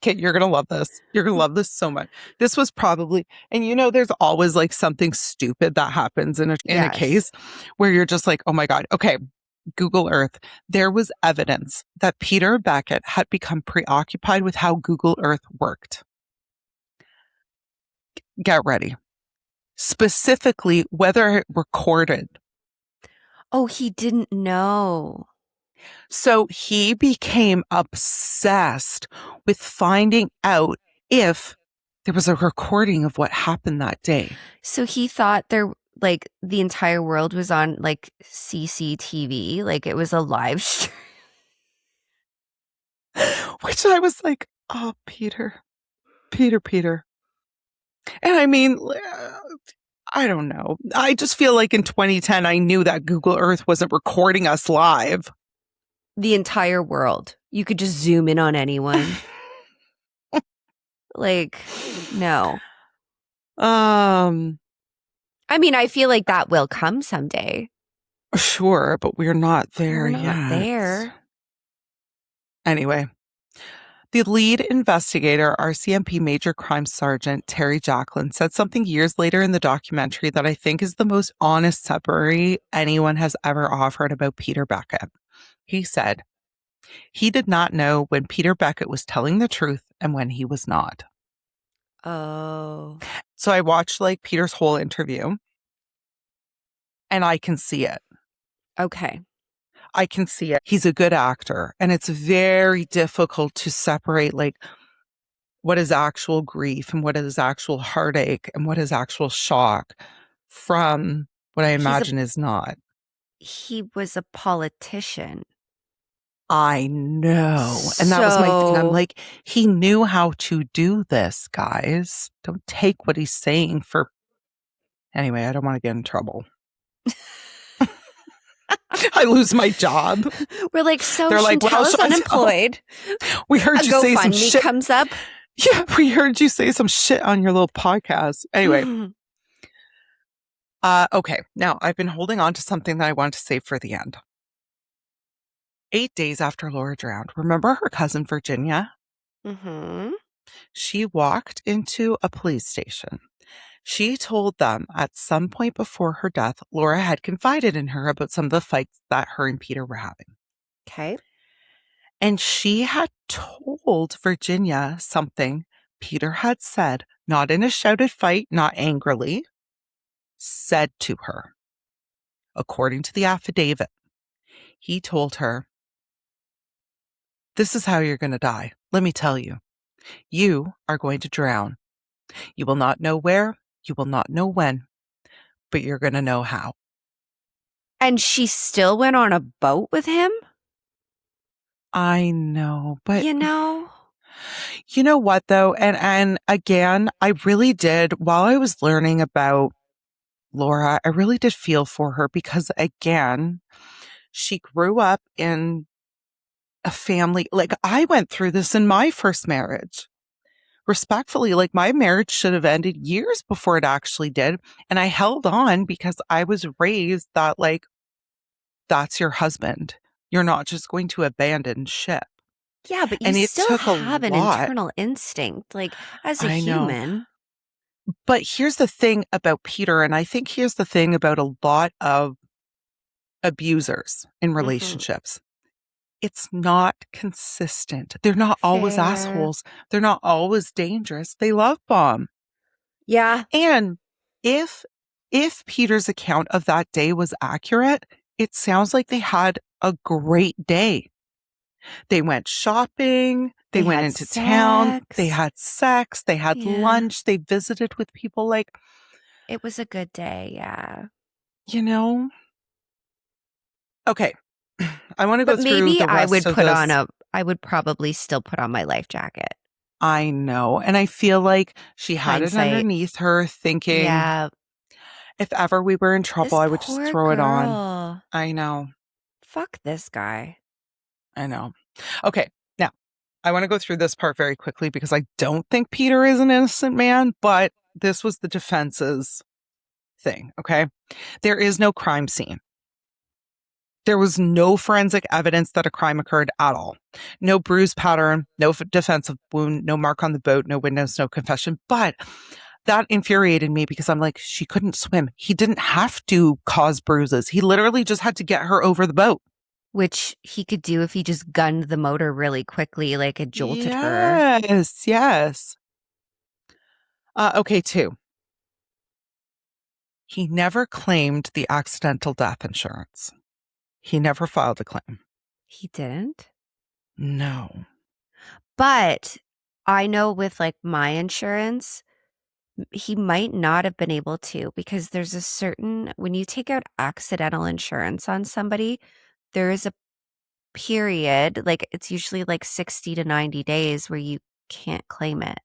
okay, you're gonna love this. You're gonna love this so much. This was probably, and there's always like something stupid that happens in a case where you're just like, oh my God. Okay, Google Earth. There was evidence that Peter Beckett had become preoccupied with how Google Earth worked. Get ready. Specifically, whether it recorded. Oh, he didn't know. So he became obsessed with finding out if there was a recording of what happened that day. So he thought the entire world was on like CCTV, like it was a live stream. Which I was like, oh, Peter. And I mean, I don't know. I just feel like in 2010, I knew that Google Earth wasn't recording us live. The entire world. You could just zoom in on anyone. Like, no. I mean, I feel like that will come someday. Sure, but we're not there yet. We're not there. Anyway. The lead investigator, RCMP Major Crime Sergeant Terry Jacklin, said something years later in the documentary that I think is the most honest summary anyone has ever offered about Peter Beckett. He said, he did not know when Peter Beckett was telling the truth and when he was not. Oh. So I watched like Peter's whole interview and I can see it. Okay. I can see it. He's a good actor. And it's very difficult to separate like what is actual grief and what is actual heartache and what is actual shock from what I imagine is not. He was a politician. I know. And that was my thing. I'm like, he knew how to do this, guys. Don't take what he's saying for. Anyway, I don't want to get in trouble. I lose my job. We're like, so they're like, well, unemployed. We heard you say some shit. Comes up. Yeah, we heard you say some shit on your little podcast. Anyway. Okay, now I've been holding on to something that I wanted to save for the end. 8 days after Laura drowned, remember her cousin Virginia? Mm-hmm. She walked into a police station. She told them at some point before her death, Laura had confided in her about some of the fights that her and Peter were having. Okay. And she had told Virginia something Peter had said, not in a shouted fight, not angrily, said to her. According to the affidavit, he told her, this is how you're going to die. Let me tell you. You are going to drown. You will not know where. You will not know when, but you're going to know how. And she still went on a boat with him? I know, but you know what though? And again, I really did, while I was learning about Laura, I really did feel for her because again, she grew up in a family, like I went through this in my first marriage. Respectfully, like my marriage should have ended years before it actually did. And I held on because I was raised that like, that's your husband. You're not just going to abandon ship. Yeah, but you And it still took a have an lot. internal instinct, like, as a I know. human. But here's the thing about Peter, and I think here's the thing about a lot of abusers in relationships. It's not consistent. They're not always Fair. assholes. They're not always dangerous. They love bomb. Yeah. And if Peter's account of that day was accurate, it sounds like they had a great day. They went shopping, they went had into town, they sex. had sex, they had Yeah. lunch, they visited with people. Like, It was a good day, yeah. you know? Okay. I want to go But through maybe the I rest would of put this. on I would probably still put on my life jacket. I know. And I feel like she had it Hindsight. underneath her thinking, Yeah. if ever we were in trouble, This I would just poor throw it on. girl. I know. Fuck this guy. I know. Okay. Now, I want to go through this part very quickly because I don't think Peter is an innocent man, but this was the defense's thing. Okay. There is no crime scene. There was no forensic evidence that a crime occurred at all. No bruise pattern, no defensive wound, no mark on the boat, no witness, no confession. But that infuriated me because I'm like, she couldn't swim. He didn't have to cause bruises. He literally just had to get her over the boat. Which he could do if he just gunned the motor really quickly, like it jolted her. Yes, yes. Okay, 2. He never claimed the accidental death insurance. He never filed a claim. He didn't? No. But I know with like my insurance, he might not have been able to because there's a certain, when you take out accidental insurance on somebody, there is a period, like it's usually like 60 to 90 days where you can't claim it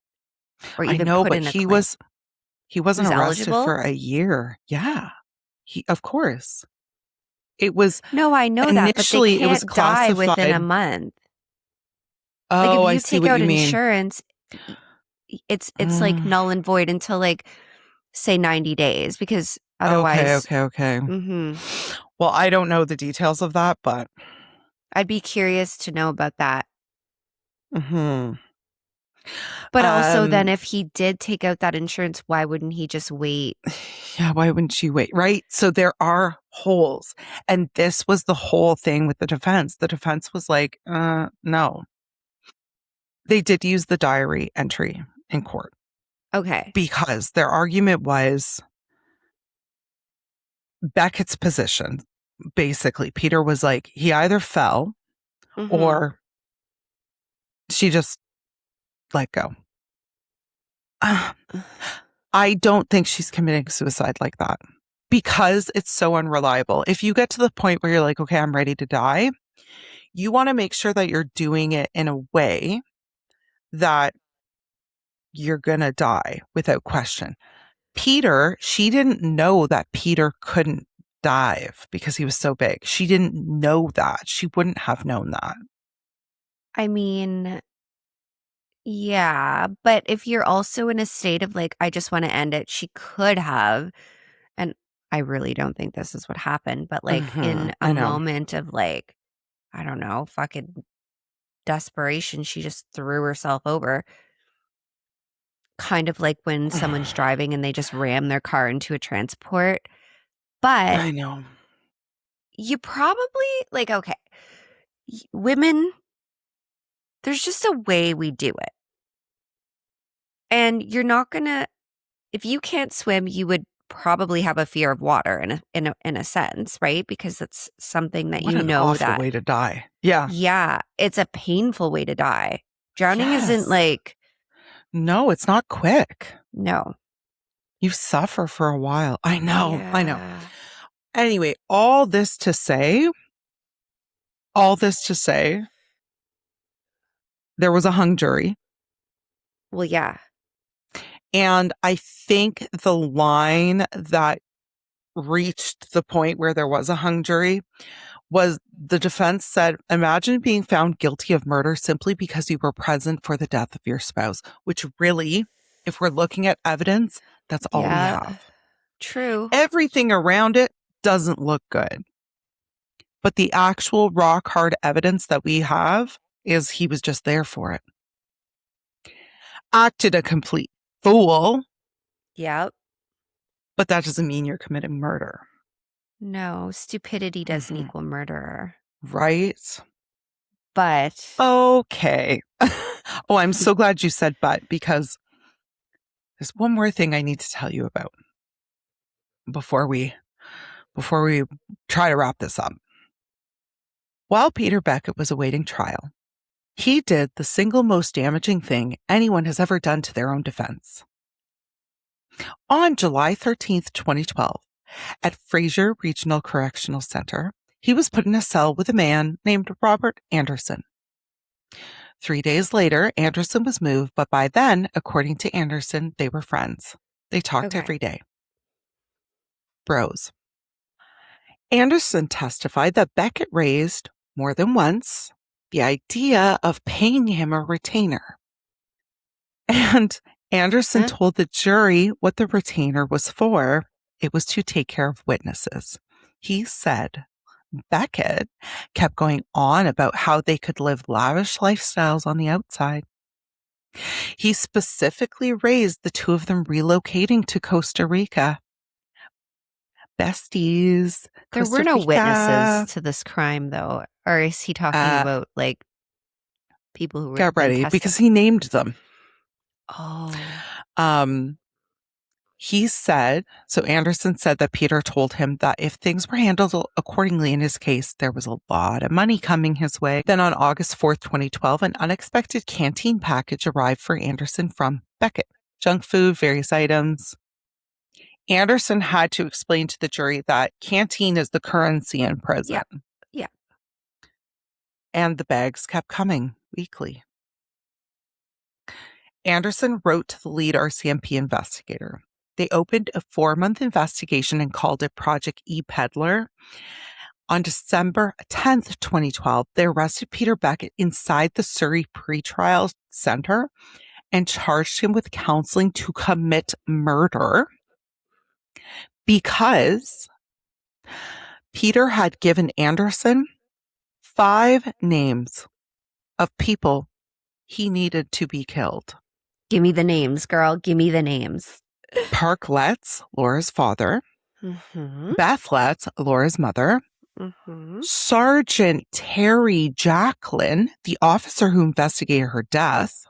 or I even know, put but in a he claim. wasn't He was arrested eligible? for a year. Yeah. Of course. It was No, I know that, but they initially it was can't die within a classified. month. Like Oh, if I you see take what out you mean. insurance, it's like Mm, null and void until like say 90 days because okay, otherwise okay. mhm. Well, I don't know the details of that, but I'd be curious to know about that. mhm. But also then if he did take out that insurance, why wouldn't he just wait? Yeah, why wouldn't you wait? Right? So there are holes. And this was the whole thing with the defense. The defense was like, no. They did use the diary entry in court Okay. because their argument was Beckett's position. Basically, Peter was like, he either fell or she just let go. I don't think she's committing suicide like that because it's so unreliable. If you get to the point where you're like, okay, I'm ready to die, you want to make sure that you're doing it in a way that you're going to die without question. Peter, she didn't know that Peter couldn't dive because he was so big. She didn't know that. She wouldn't have known that. I mean, yeah, but if you're also in a state of like, I just want to end it, she could have, and I really don't think this is what happened, but like in a I know. moment of like, I don't know, fucking desperation, she just threw herself over. Kind of like when someone's driving and they just ram their car into a transport. But I know. you probably, like, okay, women, there's just a way we do it. And you're not gonna, if you can't swim, you would probably have a fear of water in a sense, right? Because that's something that What you an know awful that, way to die. Yeah. yeah, it's a painful way to die. Drowning Yes. isn't like, No, it's not quick. no. You suffer for a while. I know. Yeah. I know. Anyway, all this to say, there was a hung jury. Well, yeah. And I think the line that reached the point where there was a hung jury was the defense said, imagine being found guilty of murder simply because you were present for the death of your spouse, which really, if we're looking at evidence, that's all we have. True. Everything around it doesn't look good. But the actual rock hard evidence that we have is he was just there for it. Acted a complete fool. Yep. But that doesn't mean you're committing murder. No, stupidity doesn't equal murderer. Right? But. Okay. Oh, I'm so glad you said but, because there's one more thing I need to tell you about before we try to wrap this up. While Peter Beckett was awaiting trial, he did the single most damaging thing anyone has ever done to their own defense. On July 13th, 2012, at Fraser Regional Correctional Center, he was put in a cell with a man named Robert Anderson. 3 days later, Anderson was moved, but by then, according to Anderson, they were friends. They talked every day. Bros. Anderson testified that Beckett raised, more than once, the idea of paying him a retainer. And Anderson told the jury what the retainer was for. It was to take care of witnesses. He said Beckett kept going on about how they could live lavish lifestyles on the outside. He specifically raised the two of them relocating to Costa Rica. Besties. There were no witnesses to this crime, though. Or is he talking about, like, people who were... Get ready, because he named them. Oh. He said, so Anderson said that Peter told him that if things were handled accordingly in his case, there was a lot of money coming his way. Then on August 4th, 2012, an unexpected canteen package arrived for Anderson from Beckett. Junk food, various items. Anderson had to explain to the jury that canteen is the currency in prison. Yeah. And the bags kept coming weekly. Anderson wrote to the lead RCMP investigator. They opened a 4-month investigation and called it Project E-Peddler. On December 10th, 2012, they arrested Peter Beckett inside the Surrey pretrial center and charged him with counseling to commit murder because Peter had given Anderson 5 names of people he needed to be killed. Give me the names, girl. Give me the names. Park Letts, Laura's father. Mm-hmm. Beth Letts, Laura's mother. Mm-hmm. Sergeant Terry Jacqueline, the officer who investigated her death.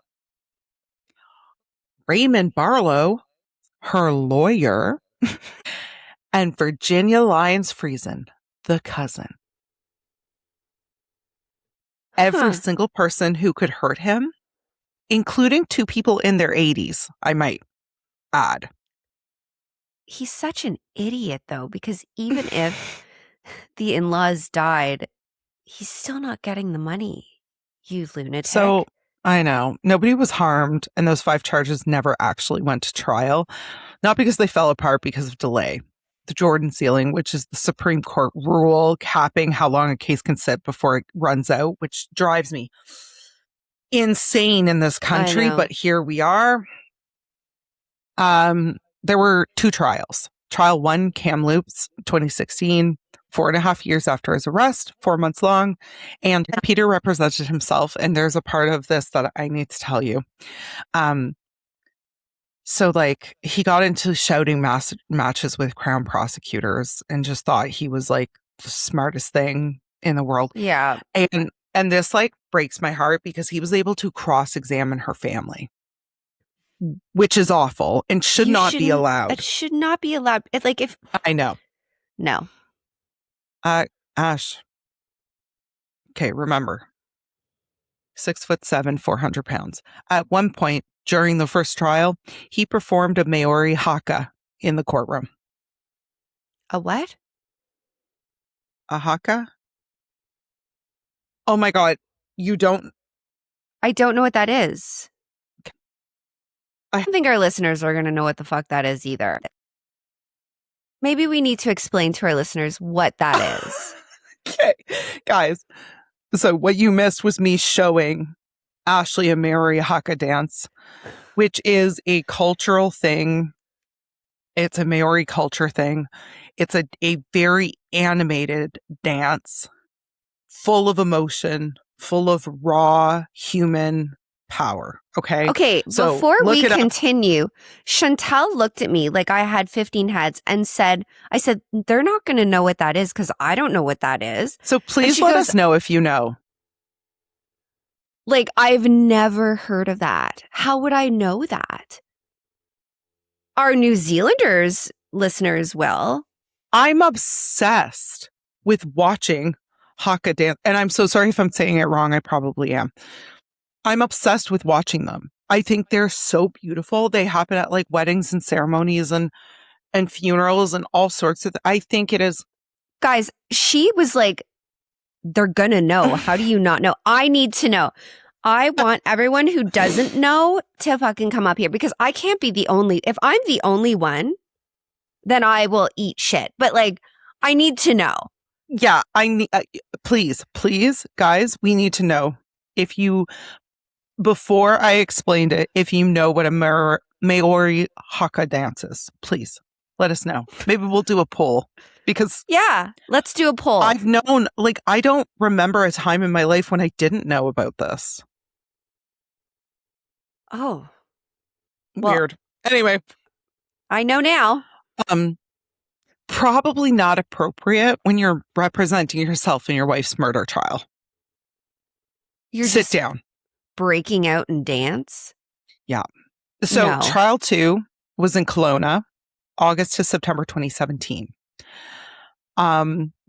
Raymond Barlow, her lawyer. And Virginia Lyons Friesen, the cousin. Every single person who could hurt him, including 2 people in their 80s, I might add. He's such an idiot, though, because even if the in-laws died, he's still not getting the money. You lunatic. So, I know. Nobody was harmed, and those 5 charges never actually went to trial. Not because they fell apart, because of delay. The Jordan ceiling, which is the Supreme Court rule capping how long a case can sit before it runs out, which drives me insane in this country. But here we are. There were 2 trials. Trial 1, Kamloops, 2016, 4.5 years after his arrest, 4 months long. And Peter represented himself. And there's a part of this that I need to tell you. So, like, he got into shouting matches with Crown prosecutors and just thought he was, like, the smartest thing in the world. Yeah. And this, like, breaks my heart because he was able to cross-examine her family, which is awful and should not be allowed. It should not be allowed. It's like if... I know. No. Ash. Okay, remember. 6'7", 400 pounds. At one point, during the first trial, he performed a Maori haka in the courtroom. A what? A haka? Oh my God. You don't? I don't know what that is. I don't think our listeners are going to know what the fuck that is either. Maybe we need to explain to our listeners what that is. Okay, guys. So what you missed was me showing Ashley a Maori haka dance, which is a cultural thing. It's a Maori culture thing. It's a very animated dance full of emotion, full of raw human power. Okay. Okay, So before look we it up. continue, Chantel looked at me like I had 15 heads and I said, they're not going to know what that is because I don't know what that is. So please she let goes- us know if you know. Like, I've never heard of that. How would I know that? Our New Zealanders listeners will. I'm obsessed with watching haka dance. And I'm so sorry if I'm saying it wrong. I probably am. I'm obsessed with watching them. I think they're so beautiful. They happen at like weddings and ceremonies and funerals and all sorts of. I think it is. Guys, she was like, they're going to know. How do you not know? I need to know. I want everyone who doesn't know to fucking come up here because I can't be the only. If I'm the only one, then I will eat shit. But like, I need to know. Yeah, I need. Please, guys, we need to know if you. Before I explained it, if you know what a Maori haka dance is, please let us know. Maybe we'll do a poll because yeah, let's do a poll. I've known, like, I don't remember a time in my life when I didn't know about this. Oh, Weird. Anyway, I know now. Probably not appropriate when you're representing yourself in your wife's murder trial. Sit down. Breaking out and dance. Yeah. So No. trial 2 was in Kelowna, August to September 2017.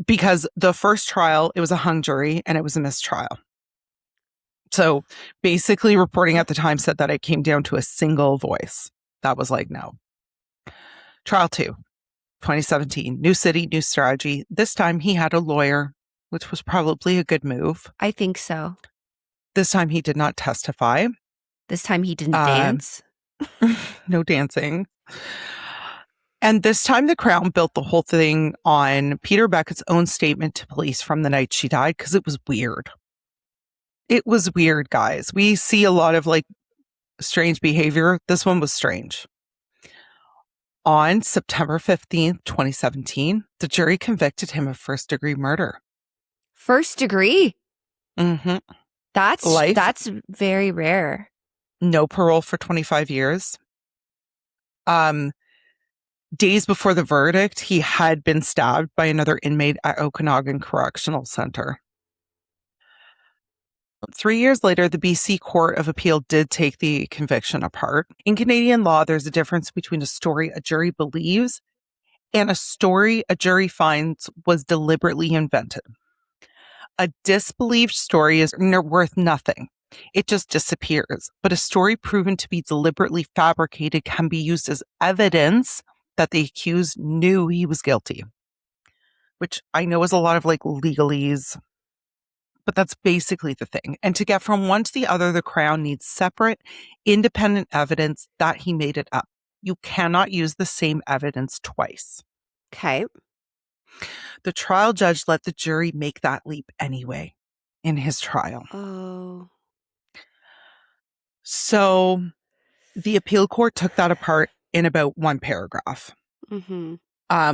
Because the first trial, it was a hung jury and it was a mistrial. So basically reporting at the time said that it came down to a single voice. That was like, no. Trial 2, 2017, new city, new strategy. This time he had a lawyer, which was probably a good move. I think so. This time he did not testify. This time he didn't dance. No dancing. And this time the Crown built the whole thing on Peter Beckett's own statement to police from the night she died because it was weird. It was weird, guys. We see a lot of like strange behavior. This one was strange. On September 15th, 2017, the jury convicted him of first-degree murder. First degree? Mm-hmm. That's very rare. No parole for 25 years. Days before the verdict, he had been stabbed by another inmate at Okanagan Correctional Center. 3 years later, the BC Court of Appeal did take the conviction apart. In Canadian law, there's a difference between a story a jury believes and a story a jury finds was deliberately invented. A disbelieved story is worth nothing. It just disappears. But a story proven to be deliberately fabricated can be used as evidence that the accused knew he was guilty. Which I know is a lot of like legalese, but that's basically the thing. And to get from one to the other, the Crown needs separate, independent evidence that he made it up. You cannot use the same evidence twice. Okay. The trial judge let the jury make that leap anyway in his trial. Oh. So the appeal court took that apart in about one paragraph. Mm-hmm.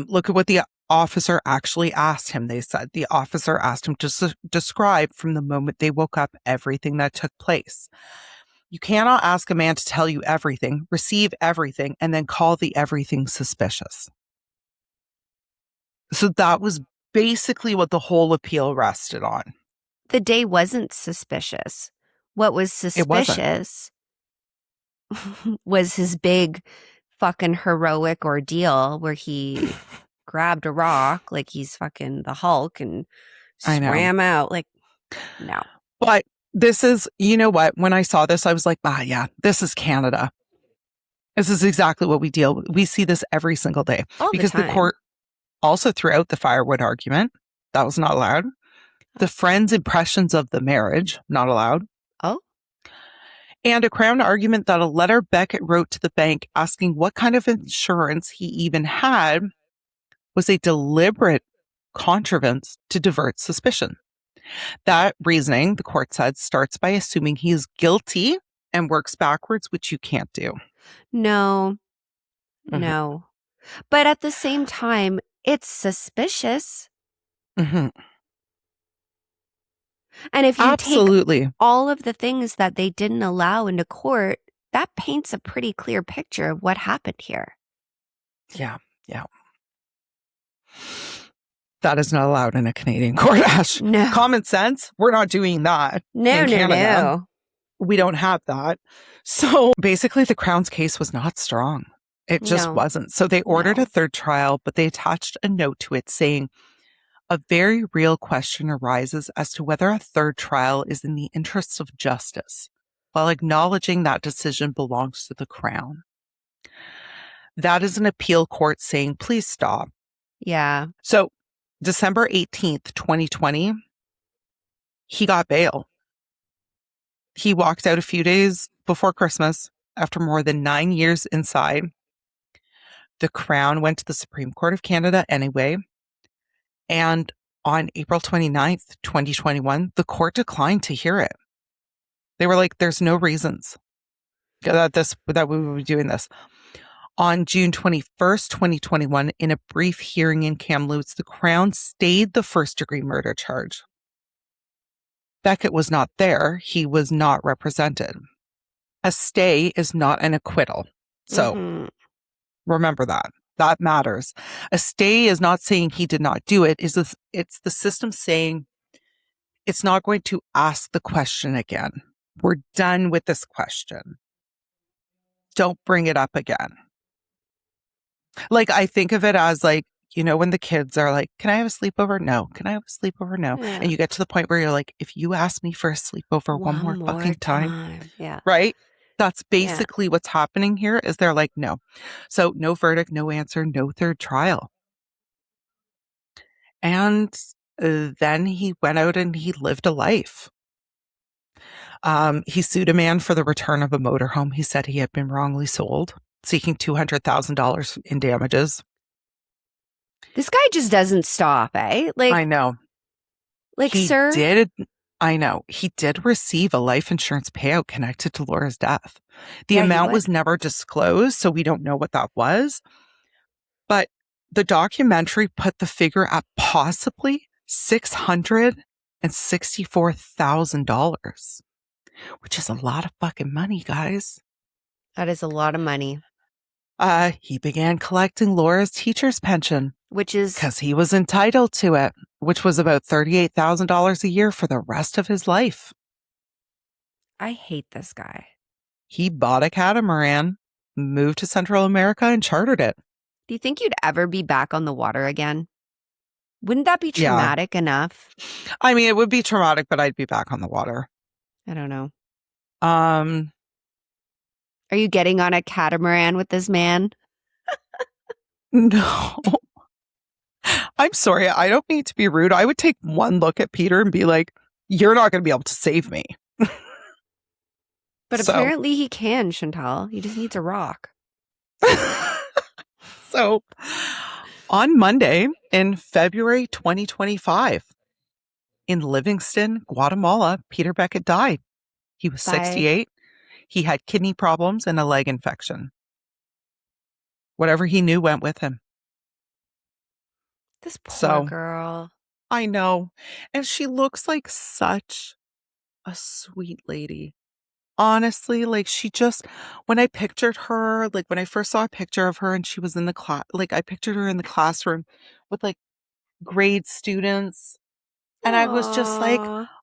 Look at what the officer actually asked him. They said the officer asked him to describe from the moment they woke up everything that took place. You cannot ask a man to tell you everything, receive everything, and then call the everything suspicious. So that was basically what the whole appeal rested on. The day wasn't suspicious. What was suspicious was his big fucking heroic ordeal where he grabbed a rock like he's fucking the Hulk and swam out. Like, no. But this is, you know what? When I saw this, I was like, yeah, this is Canada. This is exactly what we deal with. We see this every single day. Because the court also threw out the firewood argument. That was not allowed. The friend's impressions of the marriage, not allowed. Oh. And a Crown argument that a letter Beckett wrote to the bank asking what kind of insurance he even had was a deliberate contrivance to divert suspicion. That reasoning, the court said, starts by assuming he is guilty and works backwards, which you can't do. No. No. But at the same time, it's suspicious. Mm-hmm. And if you take Absolutely. all of the things that they didn't allow into court, that paints a pretty clear picture of what happened here. Yeah. That is not allowed in a Canadian court, Ash. No. Common sense, we're not doing that in Canada. No. We don't have that. So basically, the Crown's case was not strong. It just wasn't. So they ordered a third trial, but they attached a note to it saying, a very real question arises as to whether a third trial is in the interests of justice, while acknowledging that decision belongs to the Crown. That is an appeal court saying, please stop. Yeah. So December 18th, 2020, he got bail. He walked out a few days before Christmas after more than 9 years inside. The Crown went to the Supreme Court of Canada anyway. And on April 29th, 2021, the court declined to hear it. They were like, there's no reasons that we would be doing this. On June 21st, 2021, in a brief hearing in Kamloops, the Crown stayed the first-degree murder charge. Beckett was not there. He was not represented. A stay is not an acquittal. So remember that. That matters. A stay is not saying he did not do it. It's the system saying it's not going to ask the question again. We're done with this question. Don't bring it up again. Like, I think of it as like, you know, when the kids are like, can I have a sleepover? No. Can I have a sleepover? No. Yeah. And you get to the point where you're like, if you ask me for a sleepover one more fucking time. Yeah. Right? That's basically what's happening here is they're like, no. So no verdict, no answer, no third trial. And then he went out and he lived a life. He sued a man for the return of a motorhome he said he had been wrongly sold, seeking $200,000 in damages. This guy just doesn't stop, eh? Like, I know. Like, sir? I know. He did receive a life insurance payout connected to Laura's death. The amount was never disclosed, so we don't know what that was. But the documentary put the figure at possibly $664,000, which is a lot of fucking money, guys. That is a lot of money. He began collecting Laura's teacher's pension, which is because he was entitled to it, which was about $38,000 a year for the rest of his life. I hate this guy. He bought a catamaran, moved to Central America, and chartered it. Do you think you'd ever be back on the water again? Wouldn't that be traumatic enough? I mean, it would be traumatic, but I'd be back on the water. I don't know. Are you getting on a catamaran with this man? No. I'm sorry. I don't mean to be rude. I would take one look at Peter and be like, you're not going to be able to save me. But apparently he can, Chantal. He just needs a rock. So on Monday in February 2025, in Livingston, Guatemala, Peter Beckett died. He was 68. He had kidney problems and a leg infection. Whatever he knew went with him. This poor girl. I know. And she looks like such a sweet lady. Honestly, like she just, when I pictured her, like when I first saw a picture of her and she was in the class, like I pictured her in the classroom with like grade students. And I was just like,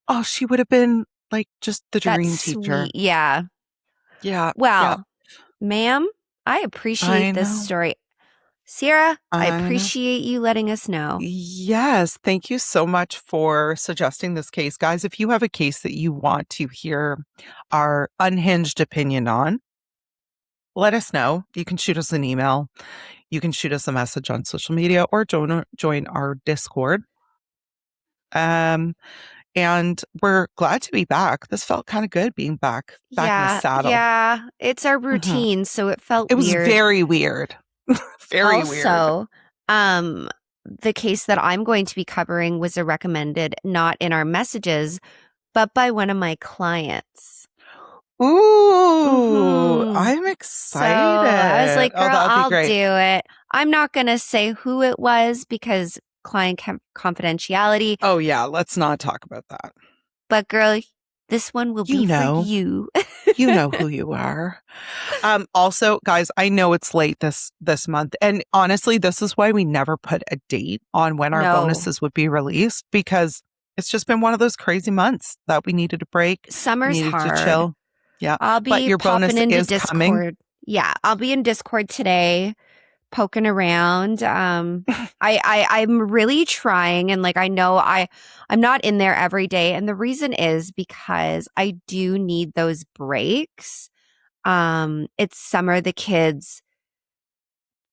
oh, she would have been like just the dream teacher. Sweet. Yeah. Yeah. Well, ma'am, I appreciate this story. Sierra, I appreciate you letting us know. Yes. Thank you so much for suggesting this case. Guys, if you have a case that you want to hear our unhinged opinion on, let us know. You can shoot us an email. You can shoot us a message on social media or join our Discord. And we're glad to be back. This felt kind of good being back in the saddle. Yeah, it's our routine, so it felt weird. It was very weird. Very weird. Also, the case that I'm going to be covering was recommended not in our messages, but by one of my clients. Ooh, I'm excited. So I was like, girl, I'll do great. it. I'm not going to say who it was because client confidentiality. Oh, yeah. Let's not talk about that. But girl, this one will You be know. for you. You know who you are. Also, guys, I know it's late this month. And honestly, this is why we never put a date on when our No. bonuses would be released, because it's just been one of those crazy months that we needed a break. Summer's needed hard. to chill. Yeah. I'll But be your bonus popping into is Discord. coming. Yeah, I'll be in Discord today, poking around. I'm really trying, and like I know I'm not in there every day, and the reason is because I do need those breaks. It's summer, the kids,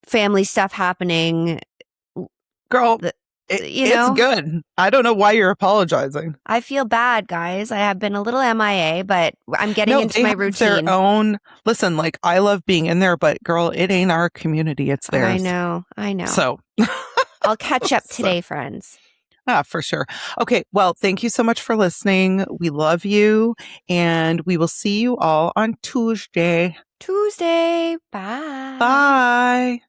family stuff happening. Girl, you it's know, good. I don't know why you're apologizing. I feel bad, guys. I have been a little MIA, but I'm getting into they my have routine. Their own. Listen, like, I love being in there, but girl, it ain't our community. It's theirs. I know. So I'll catch up today, friends. For sure. Okay. Well, thank you so much for listening. We love you, and we will see you all on Tuesday. Bye. Bye.